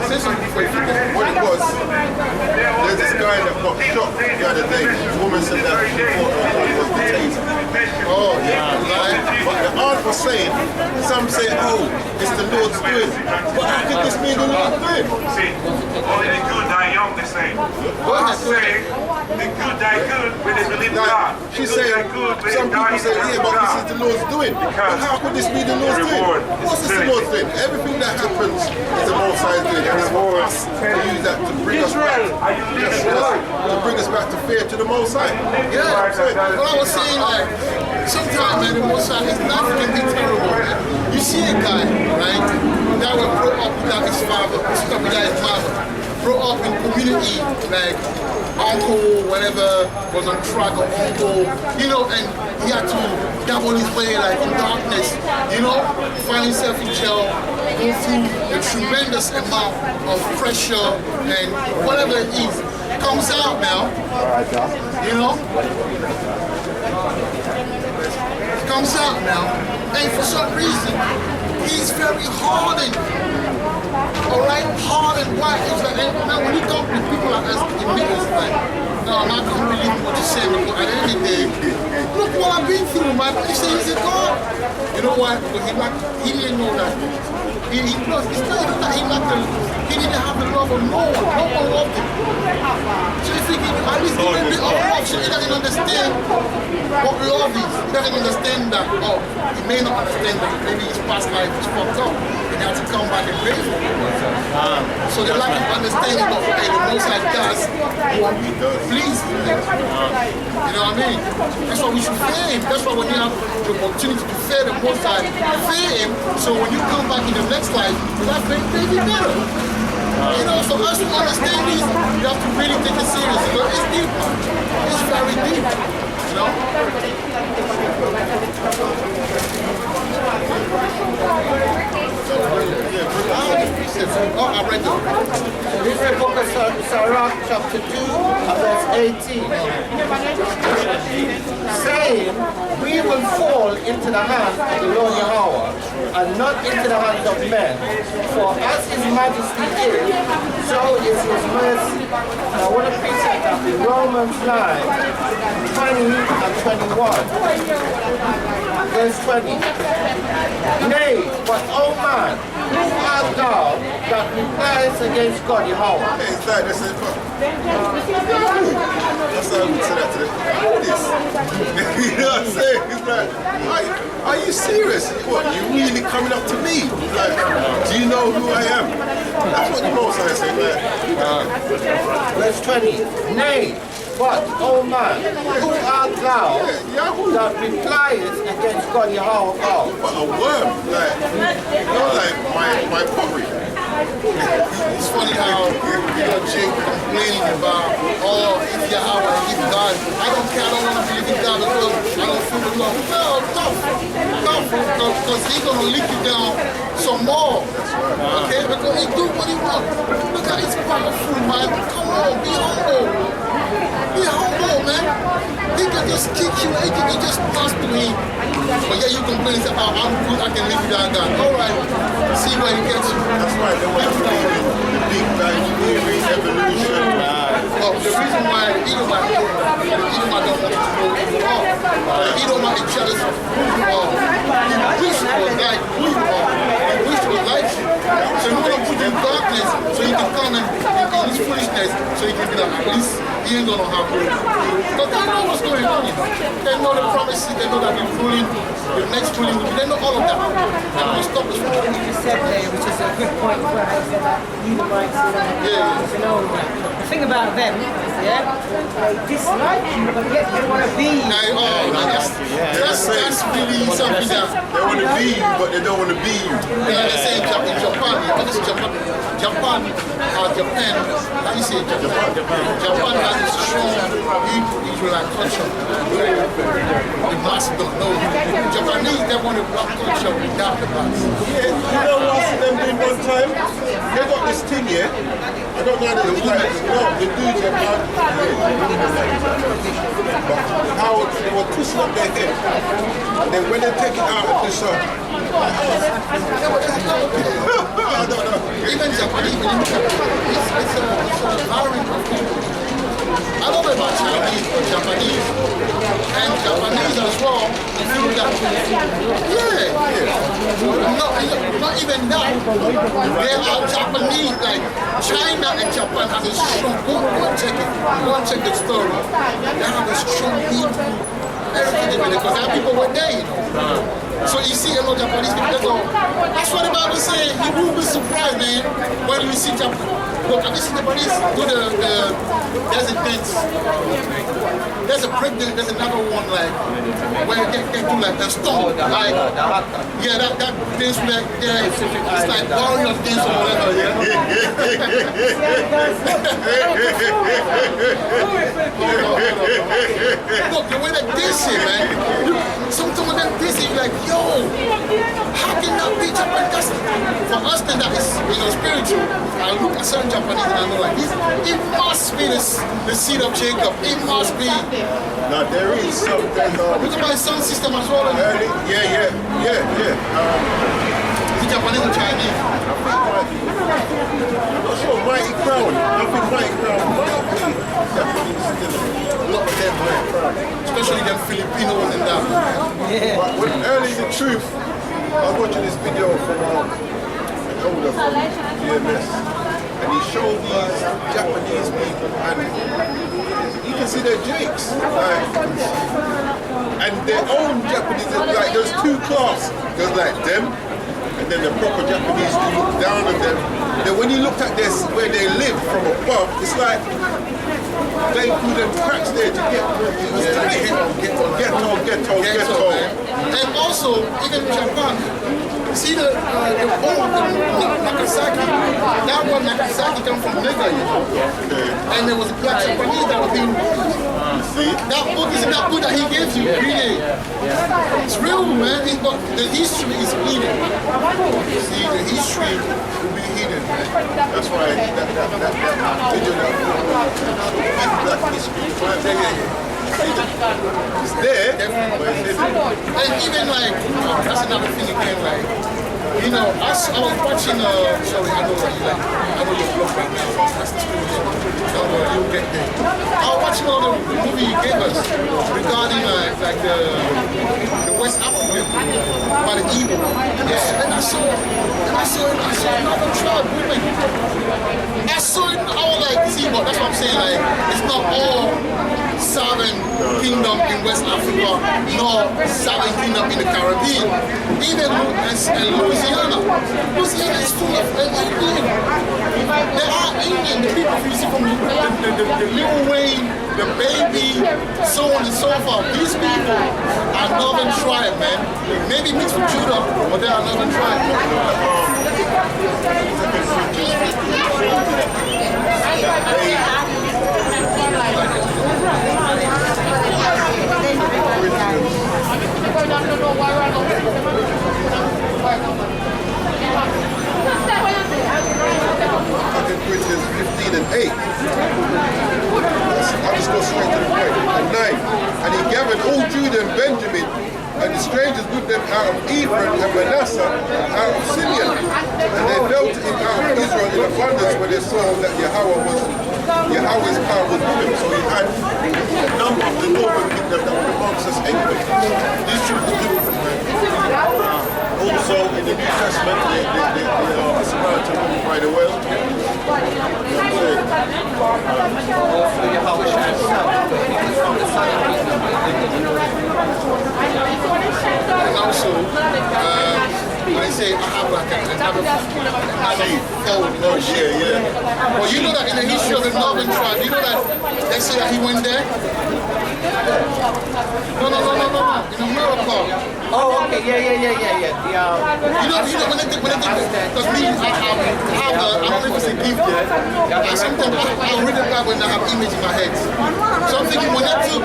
say something before you forget. What it was, there's this guy that got shot the other day. The woman said that she thought her husband was the taser. Oh, yeah, like, But the aunt was saying, some say, oh, it's the Lord's doing. But how could this be the Lord's doing? See, only the good die young, they say. I say, the good die good when they believe in God. She's saying, some people say, yeah, but this is the Lord's doing. But how could this be the Lord's doing? What's this the Lord's doing? Everything that happens is the Most High's doing. And it's for us to use that to bring us back. To bring us back to fear to the Most High. yeah. What I was saying, like, sometimes, man, the Most High is not going to be terrible, man. You see a guy, right, that was brought up without his father, without his mother, brought up in community, like, uncle, whatever, was on track or uncle, you know, and he had to dabble his way, like, in darkness, you know, find himself in jail, go through a tremendous amount of pressure and whatever it is, comes out now, you know, comes out now, and for some reason, he's very hardened. Alright, hardened, white. It's like, and now when you talk to people like us, it makes us like, no, I'm not going to believe what you're saying, but at the end of the day, look what I've been through, man. You say he's a God. You know why? Because he didn't know that. He didn't have the love of no one. No one loved him. So if he can at least give a bit of love, so he doesn't understand what love is. He doesn't understand that, oh, he may not understand that maybe his past life was fucked up. And he had to come back and pay for it. So the lack of understanding of hey, the Most High does what he does. Please. You know what I mean? That's why we should fear him. That's why when you have the opportunity to fear the Most High, fear him. So when you come back in the next life, that may be better. You know, so us to understand this, you have to really take it serious. You know, it's deep. It's very deep. You know? Oh, I read it. This is the book of Sirach, chapter 2, verse 18. Saying, we will fall into the hands of the Lord Yahweh, and not into the hands of men. For as his majesty is, so is his mercy. And I want to precept that in Romans 9, 20 and 21. Verse 20. Nay, but O man, who art thou that replies against God Yahweh? Hey, it's like this. That's how I would say that to them. This. You know what I'm saying? It's like, are you serious? What, you really coming up to me? Like, do you know who I am? That's what the Most High said, man. Verse 20. Nay, but, O man, who art thou that repliest against God Yahweh? But a worm, like, you're like my pottery. It's funny how you know Jake complaining about, oh, if Yahweh, if God, I don't care, I don't want to believe in God because I don't feel the love. No, tough, because he's going to lead you down some more. Okay, because he do what he wants. Look at his powerful, man. Come on, be humble. Be humble, man. He can just kick you, he can just pass to me. But yeah, you complain and say, oh, I'm good, I can live without God. All right, see where he gets you. That's why they want to believe in the Big Bang Theory, evolution. Well, the reason why Edomite don't want to know who you are. Edomite is jealous of who you are. He wish he was like who you are. He wish he was like you. So So you want to put you in darkness so you can come and in his foolishness so you can be like, at least he ain't gonna have no. But they know what's going on, you know. They know the promises, they know that the ruling, the next ruling, they know all of that. They're gonna stop us from What you just said there, which is a good point, where I said that human rights and all that. The thing about them, yeah, they dislike you, but yet they want to be you. That's really something that They want to be you, but they don't want to be you. they say in Japan, how do you say Japan, how you say Japan? Japan has a strong Israelite culture. The blacks don't know. Japanese, they want a black culture without the blacks. Yeah, you know what them doing one time? They got this thing, yeah? I don't know that it was like, the dudes are out. But how they were twisting up their head. And then when they take it out of the sun, I don't know. Even Japanese, it's a variant of people. I don't know about Chinese, but Japanese. And Japanese as well, feel that, not even that. There are Japanese, like China and Japan have a strong, go and check the story. They have a strong people, everything because our people were there, you know. So you see a lot of Japanese people, they go, that's what the Bible says, you will be surprised, man, when you see Japan. Look, have you seen Japanese do there's a dance. There's a break dance, there's another one like, where they do like a stone. Like, yeah, that dance like, yeah, it's like warrior dance or whatever, yeah. Look, the way they dance it, man. Sometimes when they dance it, you're like, yo, how can that be Japanese? For us, then that is, spiritual. I look at certain Japanese and I know like, it must be the seed of Jacob. It must be. Now there is something. Look at my sound system as well. Yeah. The Japanese or Chinese? I'm not sure. Mighty Crown. I think Mighty Crown might be Japanese still. A lot of them Mighty Crown. Especially them Filipinos and that. But when early in the truth, I was watching this video from an older from GMS, and he showed these Japanese people, and you can see their jakes, like, and their own Japanese, like there's two classes, there's like them, and then the proper Japanese who look down on them. Then when you looked at this, where they live from above, it's like they through them cracks there to get ghetto. And also, even in Japan, see the bomb, Nagasaki, that one Nagasaki come from Mega, you know. And there was a black Japanese that was being see? That book is that book that he gave you, read it. It's real, man. But the history is hidden. See, the history will be hidden, man. That's why that video that history. It's there, but it's hidden. And even like, that's another thing again, like, you know, I was watching, sorry, I know you're vlog right now, that's the spirit, don't worry, you'll get there. I was watching all the movie you gave us regarding like the West African by the Igbo. And I saw another tribe, women. I saw it all like, see, but that's what I'm saying, like, it's not all Southern Kingdom in West Africa, nor Southern Kingdom in the Caribbean. Even Louisiana. Louisiana is full of Indian. There are Indian, the people you see from the Lil Wayne, the Baby, so on and so forth. These people are Northern tribe, man. Maybe mixed with Judah, but they are Northern tribe. Corinthians 15 and 8. I'll just go straight to the point. And 9. And he gathered all Judah and Benjamin and the strangers with them out of Ephraim and Manasseh, out of Simeon. And they fell to him out of Israel in abundance when they saw that Yahweh's power was with him. So he had a number of the northern kingdom that were amongst us anyway. These troops are beautiful, man. also in the New Testament, the Samaritan woman by the well. Also, Yahweh Shai himself, but he was from the son of And also, when I say I have like another fold, Yeah. Well, you know that in the history of the Northern tribe, you know that they say that he went there? No. In America. Oh, okay, yeah. You know when they because me, I have I don't know if it's a gift there. And sometimes I read the Bible and I have image in my head. So I'm thinking when they took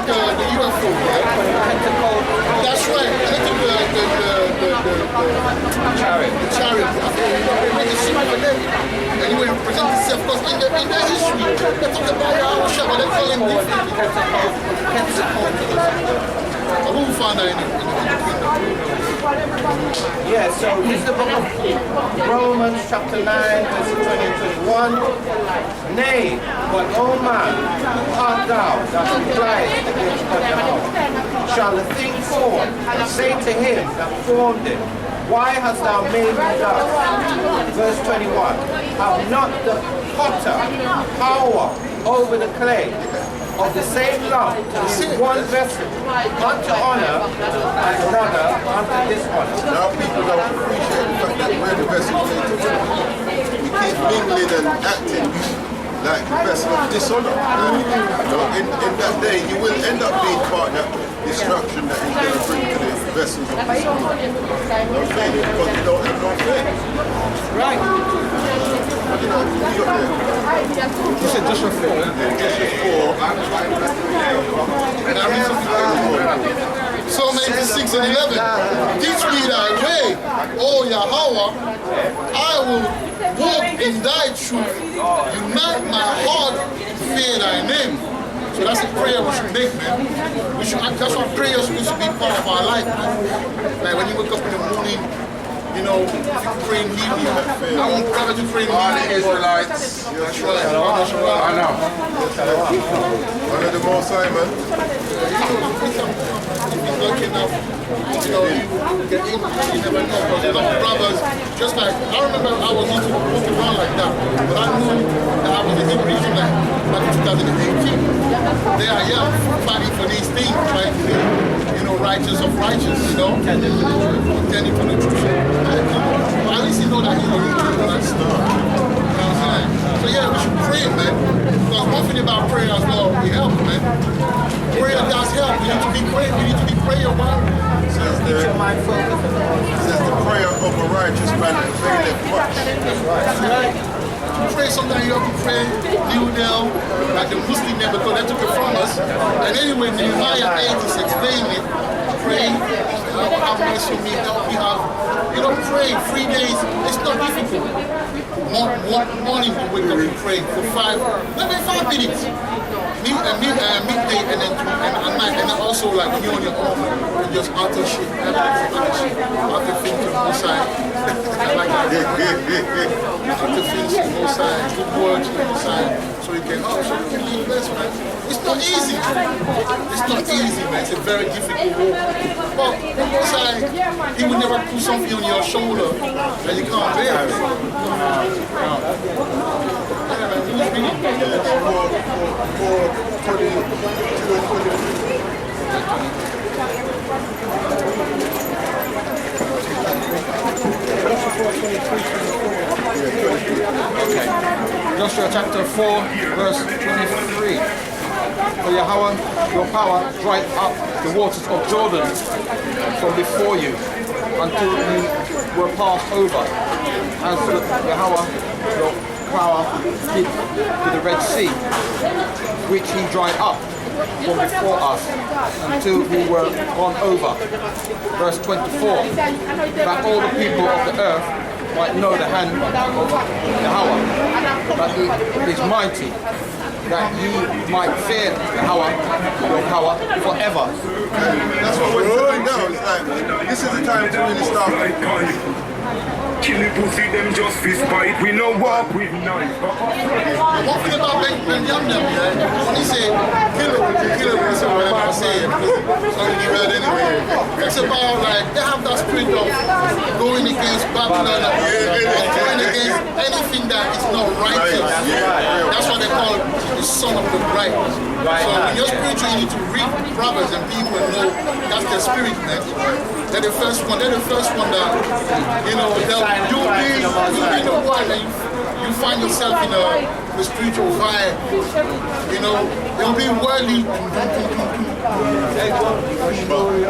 the UFO, right? That's right. When they took the chariot. They made a symbol for them. And he went to present himself because in their history, they talk about Yahweh, but they call him differently. I won't find that in the kingdom. Yeah, so this is the book of Romans chapter 9, verse 20 and 21. Nay, but O man, who art thou that repliest against God Yahweh? Shall the thing form say to him that formed it, why hast thou made me thus? Verse 21. Have not the potter power over the clay of the same lump to use one vessel unto honor and another unto dishonor? Now people don't appreciate the fact that we're the vessel of we keep mingling and acting like the vessel of dishonor. In that day, you will end up being part of that destruction that is going to bring to the vessels of dishonor. Because you don't have no faith. Right. You know, you got there. You said just for four. Just before, And I read something. Psalm 86 and 11. Teach me thy way, O Yahweh. I will walk in thy truth. Unite my heart to fear thy name. So that's a prayer we should make, man. That's why prayer is supposed to be part of our life, man. Like when you wake up in the morning, you know, you pray in Hebrew. I want brother to pray in Hebrew. All the Israelites. That's right. I know. one of the most Simon. Lucky enough, you know, you get in, you never know. Because you know, brothers, just like, I remember I was into walking around like that, but I knew that I was a Hebrew Israelite back in 2018. There I am, fighting for these things, trying to be, you know, righteous of righteous, you know, tending to the truth. But at least you know that he's a Israelite stuff. You know what I'm saying? So yeah, we should pray, man. Because one thing about prayer as well, we help, man. Prayer does help. We need to be praying. We need to be prayer, man. Says the prayer of a righteous man availeth much. That's right. Pray sometimes you have to pray, kneel down, like the Muslim men, because they took it from us. And anyway, Nehemiah 8 is explaining it. Pray, Lord, have mercy on me, help me out. You know, pray 3 days. It's not difficult. Morning you wake up and pray for 5 minutes. Midday and then at night, and then also like when you're on your own and just utter shit, utter things to the side. I like that. Utter things to the side, good words to the side, so you can live best, man. It's not easy. It's not easy, man. It's a very difficult walk. But the Most High, He will never put something on your shoulder that you can't bear. Joshua chapter 4, verse 23. For Yahweh, your power, dried up the waters of Jordan from before you until you were passed over. And so Yahweh, your power, did to the Red Sea, which he dried up from before us until we were gone over. Verse 24. That all the people of the earth might know the hand of Yahweh, that he is mighty, that ye might fear Yahweh, your power, forever. And that's what we're doing now. It's like, this is the time to really start Kill the pussy, them just fist fight. We no walk with knife. One thing about Ben Young, yeah, when he said, kill it, so whatever I say, it's only be read anyway. It's about like, they have that spirit of going against Babylon, or going against anything that is not righteous. That's what they call the son of the bride. So when you're spiritual, you need to read Proverbs and people know that's their spirit, man. They're the first one that, you know, you'll be in the world and you find yourself in a spiritual vibe. You know, you'll be worldly.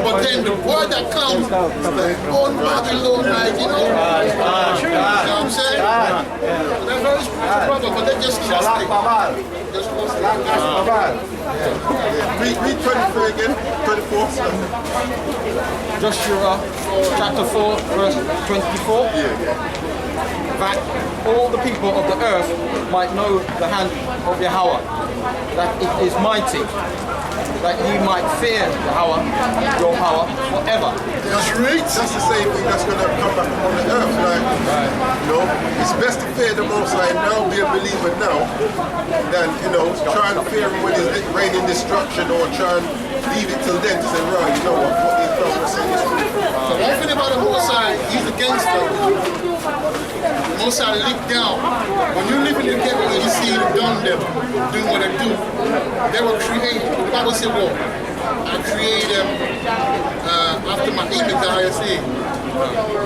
But then the word that comes is the own Babylon, like, you know. You know what I'm saying? They're very spiritual brothers, but they just trust it. Just trust it. Read 23 again, 24. Joshua chapter 4, verse 24. That all the people of the earth might know the hand of Yahweh, that it is mighty, that ye might fear Yahweh, your power, forever. That's right. That's the same thing that's going to come back on the earth. Like, you know, it's best to fear the Most High now, be a believer now, than, you know, try and fear him when he's raining destruction, or try and leave it till then to say, right, you know what he's done, we're saying is true. So one thing about the Most High, he's a gangster. The Most High look down. When you live in the ghetto and you see them doing what they do, they were created. The Bible said, well, I created them after my image, the highest thing.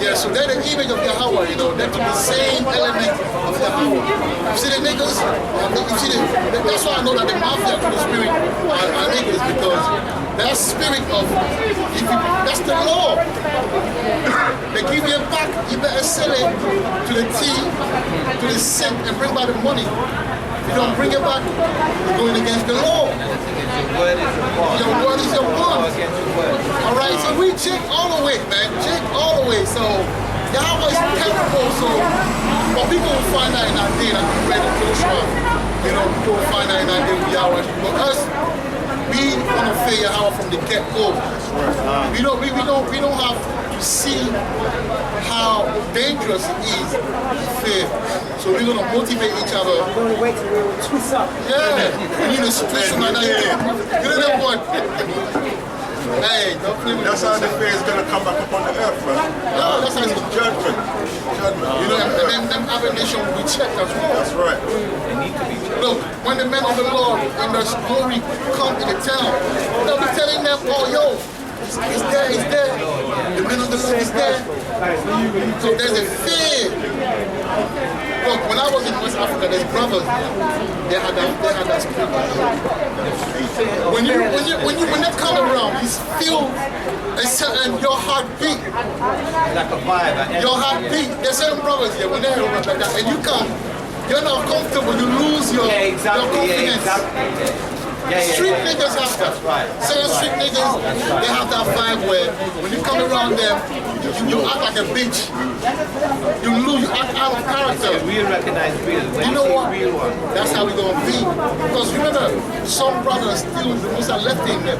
Yeah, so they're the image of Yahweh, you know, they're the same element of Yahweh. You see the niggas? That's why I know that the mafia to the spirit are niggas, because that spirit of, that's the law. They give you back, you better sell it to the T, to the cent, and bring back the money. If you don't bring it back, you're going against the law. Your word is your bond. Alright, so we check all the way, man. Check all the way. So Yahweh is terrible. So, but people will find out in our day that we read the Joshua. You know, people will find out in our day with Yahweh. But us, we want to fear Yahweh from the get-go. We don't have to see how dangerous it is to fear. So we're going to motivate each other. We're going to wait till we're too up. Yeah, we need a situation like that. You know that one? Hey, don't play with That's how the fear is going to come back upon the earth, man. No, that's how it's Judgment. You know, and them other nations will be checked as well. That's right. Look, when the men of the Lord and their glory come in the town, they'll be telling them, oh, yo, it's there, it's there. The men of the Lord is there. So there's a fear. Look, when I was in West Africa, there's brothers. They had that spirit. When they come around, you feel a certain, your heart beat. Like a vibe. Your heart beat. There's certain brothers here, when they're around like that, and you come, you're not comfortable, you lose your confidence. Street niggas have that. Right. Certain street niggas, they have that vibe where when you come around them, you act like a bitch. You lose, you act out of character. We recognize real. When You know what? Real one. That's how we're gonna be. Because remember, some brothers still the most are left in them.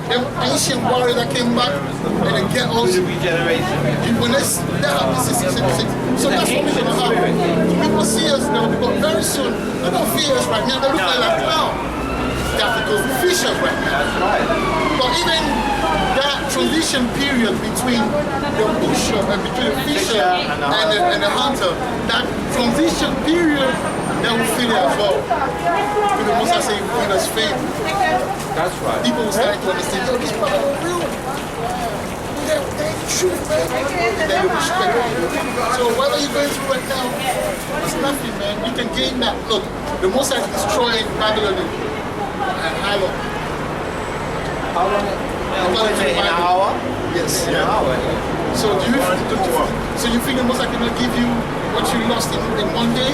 Them ancient warriors that came back and they get us. Regeneration. When they have this 666. So that's what we're gonna have. People see us now, because very soon they don't fear us right now. They look like clown. That's because we fishers right now. That's right. But even that transition period between the pusher and between the fisher and the hunter, that transition period, they will feel it as well. With the most I say, bring us faith. That's right. People will start to understand, yo, these brothers are real. They're true, man. They will respect you. So whatever you're going through right now, it's nothing, man. You can gain that. Look, the most I destroying Babylon and how long? How long? In an hour? Yes. In an hour. So so you think the most I cannot give you what you lost in one day?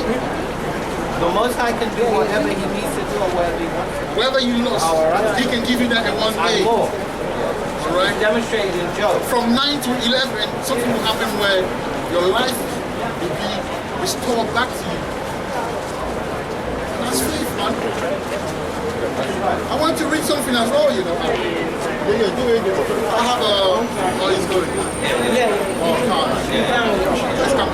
The most I can do whatever he needs to do or whatever he wants to do. Whatever you lost, he can give you that in one day. And more. Right? Demonstrated in Job. From 9 to 11, something will happen where your life will be restored back to you. That's faith, man. I want to read something as well, you know. I have a... Oh, he's good. Yeah. Oh, come on. Let's come.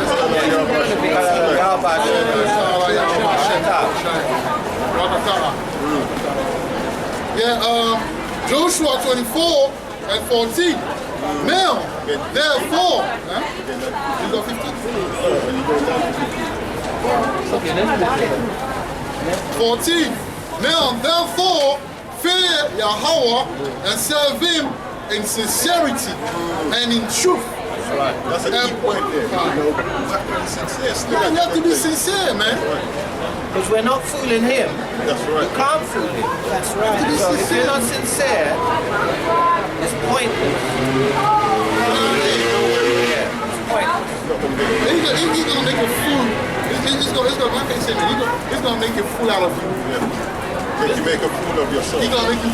Yeah, Joshua 24 and 14. Now, therefore, you got 15? 14. Now, therefore, fear Yahweh and serve him in sincerity and in truth. That's a key point there. You know, Yeah, you have to be sincere, man. Because we're not fooling him. That's right. You can't fool him. That's right. So if you're not sincere, it's pointless. Yeah, it's pointless. He's gonna make a fool. He's gonna, like I said, he's gonna make a fool out of you. Make you make a fool of yourself. He's gonna make you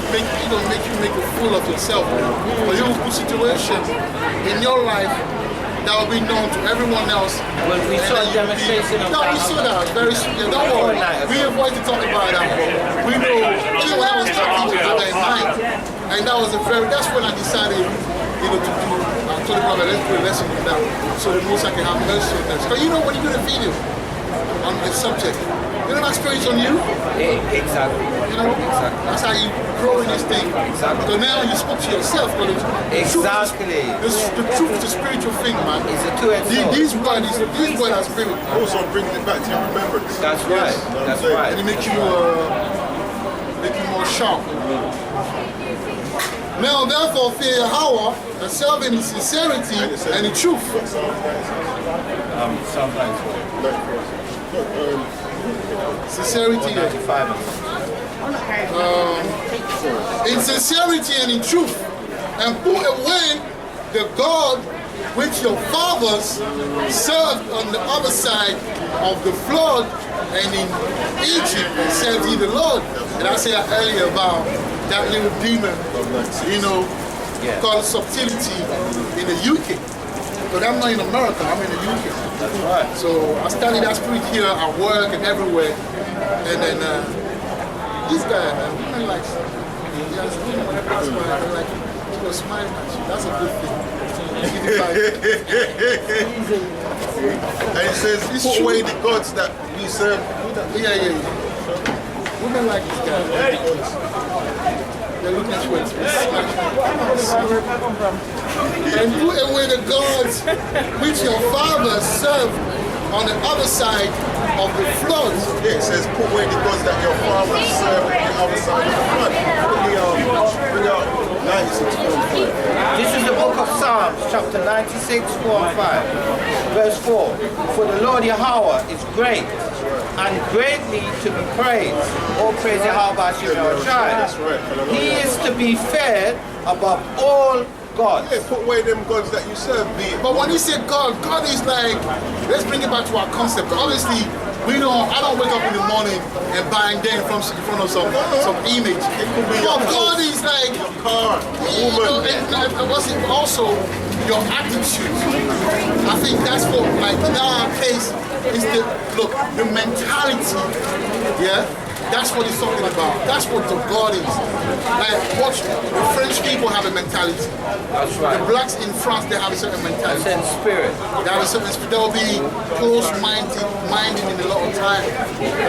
make a fool of yourself. But you will put situations in your life that will be known to everyone else. Well, we saw a demonstration of No, we saw that. Very yeah, don't worry. We avoid to talk about that. But we know. Anyway, I was talking to that night, and that was that's when I decided, you know, to do. I told the brother, let's do a lesson on that, so the most I can have mercy on us. Because you know, when you do the video on the subject, you know that story's on you. Exactly. You know, that's how you grow in this thing. Exactly. So now you spoke to yourself, but Exactly. the truth is a spiritual thing, man. It's a two-edged sword. These words are spirit. Also brings it back to your remembrance. That's right. Yes, you know what I'm That's saying? right. And it make you more sharp. Now therefore fear Yahweh and serve him in sincerity and in truth. Sometimes. Sincerity in sincerity and in truth, and put away the God which your fathers served on the other side of the flood and in Egypt, and served ye the Lord. And I said earlier about that little demon, you know, called subtlety in the UK. But I'm not in America, I'm in the UK. That's right. So I studied that spirit here at work and everywhere. And then this guy, women like, he has women when I smile, they're like, he was smiling at you. That's a good thing. And it says, put away the gods that we serve. Yeah. Women like this guy. They're looking at you and and put away the gods which your fathers served on the other side of the flood. Yeah, it says, put away the gods that your fathers served on the other side of the flood. Bring out 96, 4 and 5. This is the book of Psalms, chapter 96, 4 and 5. Verse 4. For the Lord Yahweh is great and greatly to be praised. All praise Yahweh Hashem That's Yahweh. right. He is to be feared above all gods. Yeah, put away them gods that you serve. But when you say God, God is like, let's bring it back to our concept. Obviously, I don't wake up in the morning and bang then in front of some image. It could be your God house, is like, your car, you know, woman. and what's it also your attitude. I think that's what, like in our case, is the mentality. Yeah. That's what he's talking about. That's what the God is. Like, watch, the French people have a mentality. That's right. The blacks in France, they have a certain mentality. Certain spirit. They have a certain spirit. They'll be close-minded in a lot of time.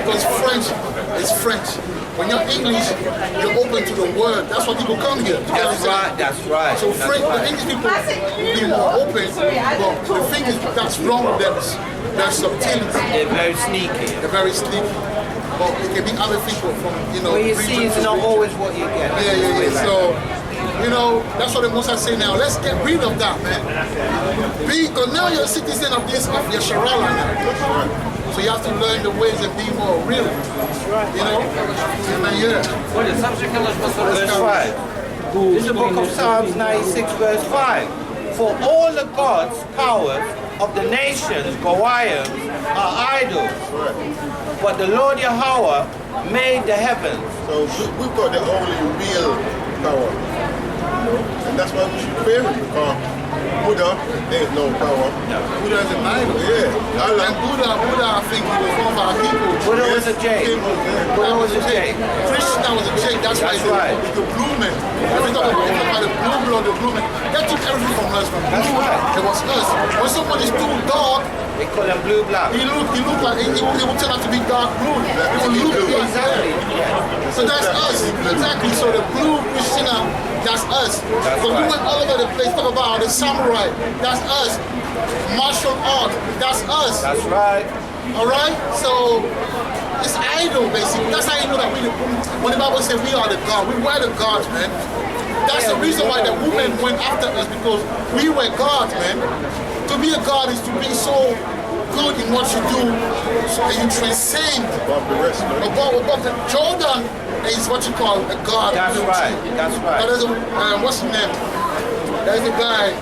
Because French is French. When you're English, you're open to the word. That's why people come here. That's right, that's right. So that's French, right. the English people will be more open. But the thing is, that's wrong with them. They're subtlety. They're very sneaky. They're very sneaky. But it can be other people from, What you see is not always what you get. Yeah. So, that's what the Most High say now. Let's get rid of that, man. Because now you're a citizen of this, of Yasharala now. So you have to learn the ways and be more real. Amen, yeah. Verse 5. This is the book of Psalms 96, verse 5. For all the gods, powers of the nations, Goliath, are idols. But the Lord Yahweh made the heavens. So we've got the only real power. And that's why we should fear him, because Buddha ain't no power. Buddha is an idol. Yeah, Allah. And Buddha, I think he was one of our people. Buddha was a J. Buddha was a J. Krishna was a J. That's why That's right. the blue man. Every time we talk about the blue blood, the blue man, they took everything from us. From That's blue, right. it was us. When somebody's too dark, They call them blue black. he looked like he would turn out to be dark blue. He would look like Exactly. So that's us. Exactly. So the blue Krishna, that's us. That's So we right. went all over the place, talk about the samurai, that's us. Martial art, that's us. That's right. Alright? So it's idol basically. That's how you know that when the Bible says we are the God, we were the gods, man. That's the reason why the women went after us, because we were gods, man. To be a god is to be so good in what you do, so that you transcend Above the rest, man. above the Jordan is what you call a god. That's right. That's But right. there's a, what's his name? There's a guy,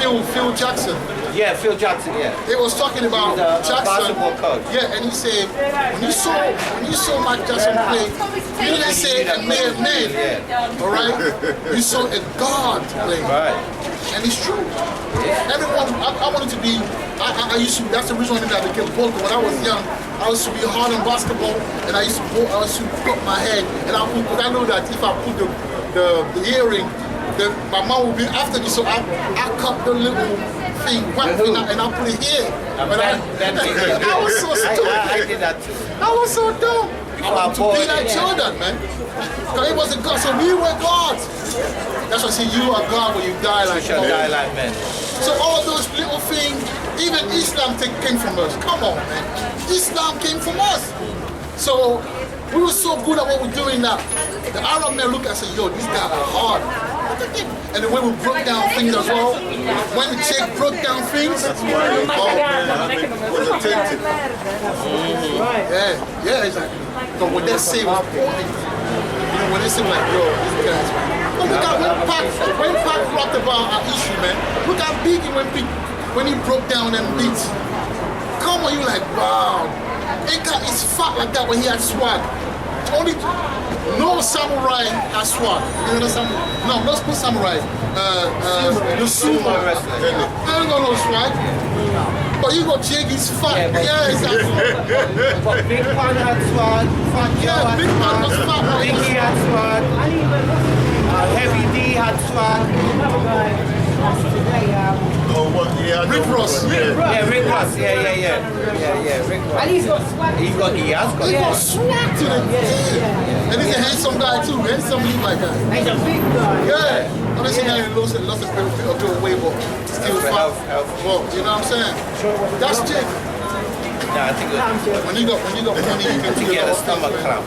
Phil Jackson. Yeah, Phil Jackson, yeah. They was talking about He's a Jackson. basketball coach. Yeah, and he said when you saw Mike Jackson play, you didn't say a mere man. Yeah. All right, you saw a god play, Right. and it's true. Everyone, I wanted to be. I used to. That's the reason why I became vocal. When I was young, I used to be hard on basketball, and I used to put my head, and because I know that if I put the earring, my mom would be after me. So I cut the little thing, and I put it here. But I was so stupid. I did that too. I was so dumb. I wanted to be like Yeah. Jordan, man. Because he was a god, so we were gods. That's why I say you are God when you die like Shall God. die like men. So all those little things, even Islam came from us. Come on, man. Islam came from us. So we were so good at what we're doing now. The Arab men look and say, yo, these guys are hard. And then when we broke down things as well, when the chick broke down things, That's why the Bob, man, was attempted. yeah, exactly. But when they say was point, when they say like, yo, these guys, but look at when Pac rapped about our issue, man. Look how big he went when he broke down them beats. Come on, you like, wow. It's fat like that when he had swag. Only no samurai has swag. You understand? No, not supposed samurai. The sumo wrestler. They don't got no swag. But you got Jake, he's fat. Yeah, exactly. But Big Pun had swag. Fat Joe Yeah, had Big Pun was fat. Biggie had swag. Heavy D had swag. Oh, what? Yeah, Rick Ross. Yeah, Rick Ross. Yeah, Rick Ross. And he's got swag. He has got He got swag to the And he's a handsome guy too. Handsome Levi guy. He's a big guy. Yeah. I'm not saying that he lost a bit of weight, but still fat. health. Well, you know what I'm saying? That's Jake. Yeah, I think When you got money, you can do he had it a all. stomach cramp.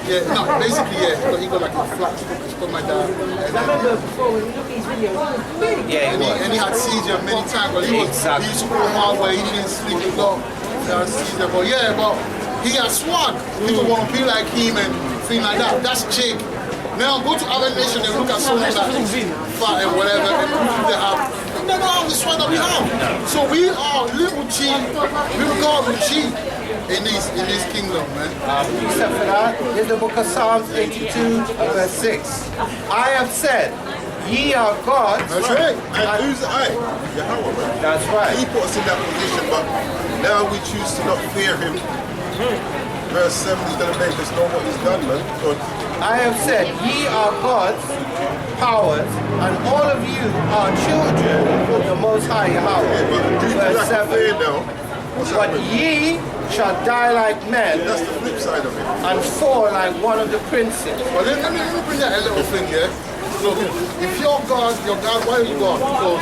Yeah, no, basically, yeah. He got like a flat stomach like that. I remember before when you look at his videos, he was big. Yeah, he was. And he had seizure many times, but he Exactly. used to go hard where he didn't sleep a lot. He had seizure, but yeah, but he has swag. People want to be like him and things like that. That's Jake. Now go to other nations and look at someone that is fat and whatever, and they have. They don't have the swag that we have. So we are little G, we regard with G in this kingdom, man. Except for that, in the book of Psalms 82, verse 6. I have said, ye are gods. That's right. And who's I? Yahweh, man. That's right. He put us in that position, but now we choose to not fear him. Verse 7 is going to make us know what he's done, man. So, I have said, ye are gods, powers, and all of you are children of the Most High Yahweh. but due to Verse lack of fear 7. now, what's But happening? ye shall die like men That's the flip side of it. and fall like one of the princes. But let me bring that a little thing here. Look, if you're God, why are you God? Because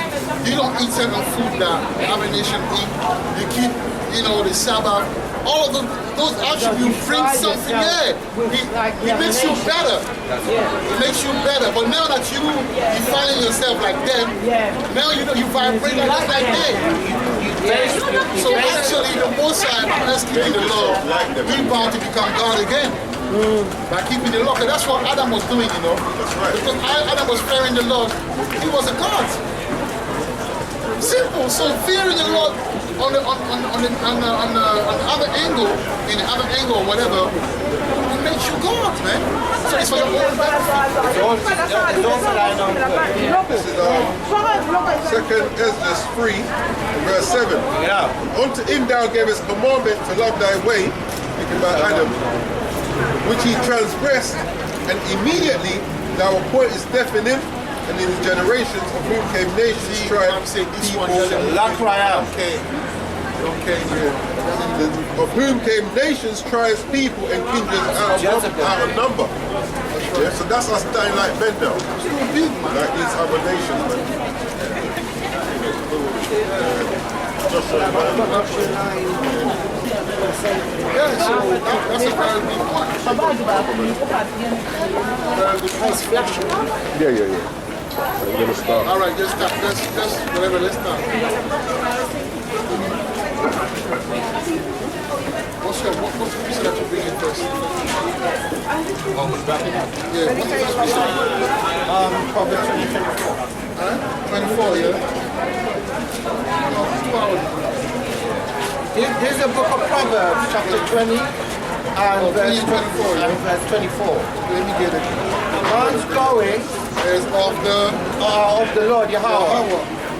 you don't eat certain food that the other nation eat. You keep, the Sabbath. All of those attributes bring something, yeah. It makes you better. It makes you better. But now that you define yourself like them, now you vibrate just like them. So actually, the most side by us keeping the law, we bound to become God again. By keeping the law. 'Cause that's what Adam was doing, That's right. Because Adam was fearing the Lord. He was a God. Simple. So fearing the Lord on the other angle, in the other angle or whatever, made you God, man. So it's for your own benefit. It's all for thine own good. This is 2nd Ezra 3, verse 7. Yeah. Unto him thou gavest commandment to love thy way, speaking about Adam, which he transgressed, and immediately thou appointest death in him, and in his generations, of whom came nations, I'm tribes, saying this people, one here. Lakrayam. Okay. Okay. of whom came nations, tribes, people, and kindreds out of number. Yeah, so that's us dying like men now. Like these other nations, man. Joshua, Yeah, so that's a very big one. It's flashing. yeah. We're gonna start. All right, let's start. Let's whatever. Let's start. What's the piece that you bring in first? Yeah, what's the first piece? Proverbs 24. 24, yeah? 2 hours. This is the book of Proverbs, chapter 20, and verse 24, yeah? and verse 24. Let me get it. Man's going Is of the Lord Yahweh.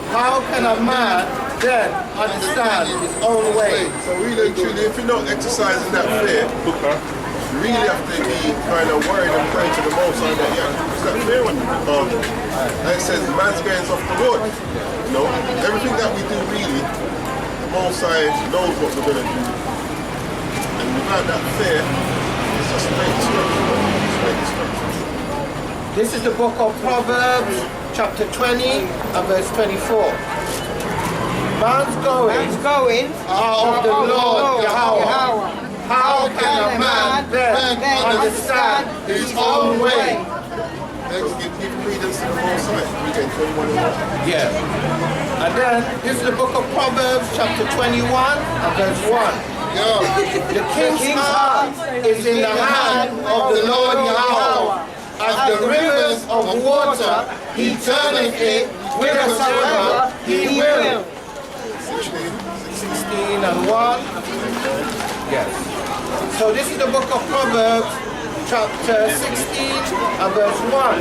How can a man then understand his own way? So really and truly, if you're not exercising that fear, you really have to be kind of worried and praying to the Most High that you have to use that fear on you. Like it says, man's gains off the Lord. You know, everything that we do really, the Most High knows what we're going to do. And without that fear, it's just straight destruction. Straight destruction. This is the book of Proverbs, chapter 20, and verse 24. Man's going of the Lord Yahweh. How can a man then understand his own way? Give credence to the Most High. We get 21 and 1. Yeah. And then this is the book of Proverbs, chapter 21, and verse 1. Yeah. The king's heart is in the hand of the Lord Yahweh. As the rivers of water, he turneth it whithersoever he will. 16 and 1. Yes. So this is the book of Proverbs, chapter 16 and verse 1.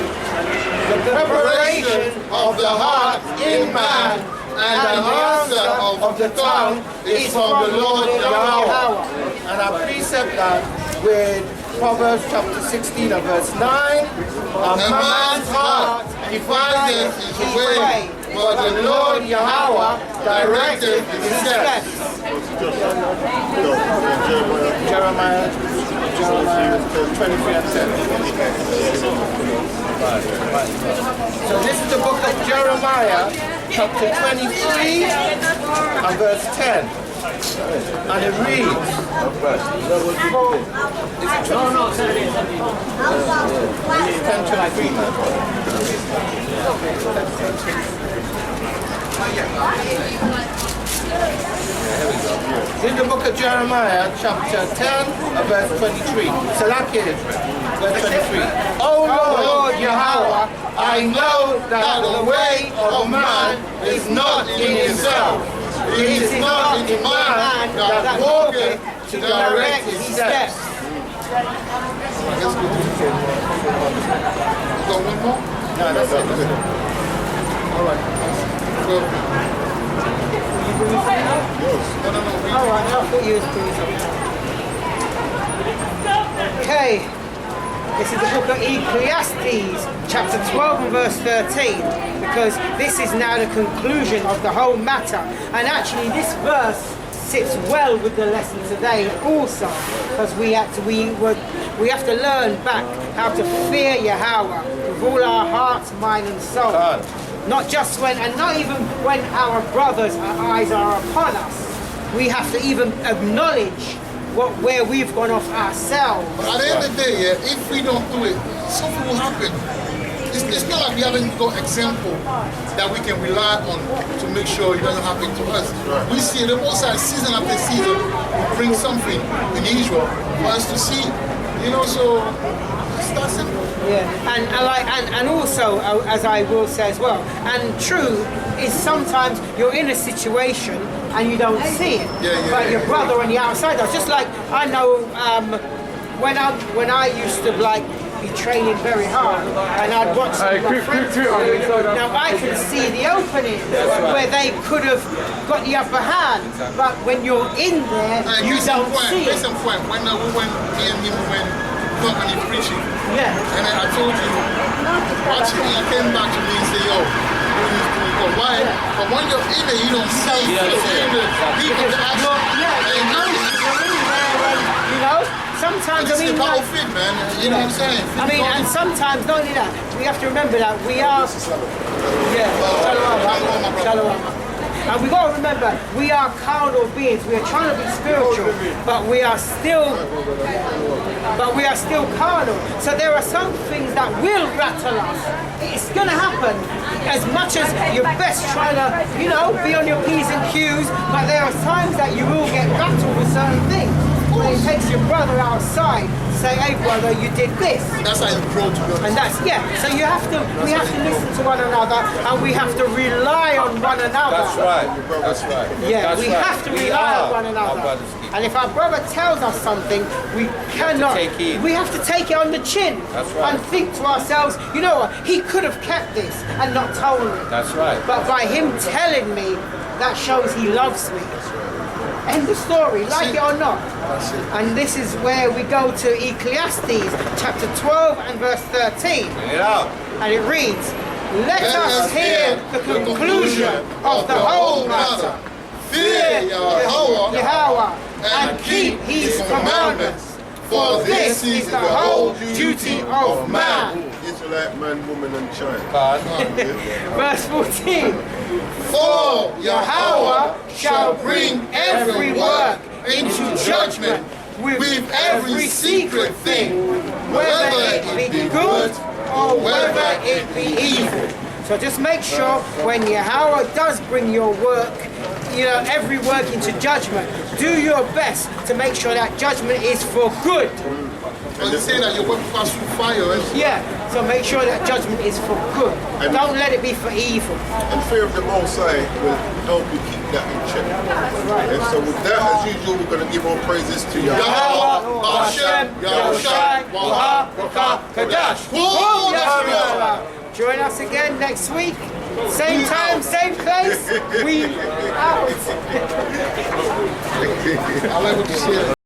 The preparation of the heart in man and the answer of the tongue is from the Lord Yahweh. And I precept that with Proverbs chapter 16 and verse 9. A man's heart deviseth his way, but the Lord Yahweh directeth his steps. Jeremiah 23 and 10. So this is the book of Jeremiah, chapter 23 and verse 10. And it reads, 10:23. In the book of Jeremiah, chapter 10, and verse 23. Salakia, verse 23. O Lord Yahweh, I know that the way of man is not in himself. It is not in man that walketh to direct his steps. Let's go to the You got one more? No, that's it. All right. Go. No. All right, I thought you was doing something. Okay. This is the book of Ecclesiastes, chapter 12 and verse 13, because this is now the conclusion of the whole matter. And actually this verse sits well with the lesson today also, because we have to learn back how to fear Yahweh with all our heart, mind and soul. Not just when, and not even when our brothers' eyes are upon us. We have to even acknowledge where we've gone off ourselves. But at the end of the day, yeah, if we don't do it, something will happen. It's not like we haven't got example that we can rely on to make sure it doesn't happen to us. We see the most season after season will bring something in Israel for us to see. You know, so it's that simple. Yeah, and also, as I will say as well, and true is sometimes you're in a situation and you don't see it, but your brother on the outside does. Just like I know when I used to like be training very hard and I'd watch some of my friends play, now I can see the openings where they could have got the upper hand, but when you're in there, you don't see it. Listen, when we went, me and him went company preaching, Yeah. and then I told you, watching, he came back to me and said, yo, but why? But when you're in there, you don't see it. You're in the people that actually, You know, sometimes it's I mean, the like, outfit, man. You know what I'm saying? I mean, and sometimes not only that, we have to remember that we are. Yeah. Shalom. And we got to remember, we are carnal beings. We are trying to be spiritual, but we are still carnal. So there are some things that will rattle us. It's going to happen. As much as you're best trying to, you know, be on your P's and Q's, but there are times that you will get rattled with certain things. When it takes your brother outside, say, hey brother, you did this. That's how you grow together. And that's, yeah, so we have to listen to one another and we have to rely on one another. That's right. That's right. Yeah, That's we right. have to We rely are on one our another. brother's keeper. And if our brother tells us something, we cannot. take heed. We have to take it on the chin. That's right. And think to ourselves, you know what, he could have kept this and not told me. That's right. But by him telling me, that shows he loves me. End the story, like it or not. And this is where we go to Ecclesiastes chapter 12 and verse 13. Bring it out. And it reads, let us hear the conclusion of the whole matter. Fear Yahweh and keep his commandments. For this is the whole duty of man. Israelite man, woman, and child. Verse 14. For Yahweh shall bring every work into judgment with every secret thing, whether it be good or whether it be evil. So just make sure when Yahweh does bring your work, you know, every work into judgment, do your best to make sure that judgment is for good. And they say that your weapon pass through fire. Yeah, so make sure that judgment is for good. Don't let it be for evil. And fear of the Most High will help you keep that in check. Yeah, so with that, as usual, we're going to give all praises to Yahweh. Yahweh, Hashem, Yahushai, Waha, Waka, Kadash. Whoa, that's Join us again next week. Same time, same place. We out. I like what you said.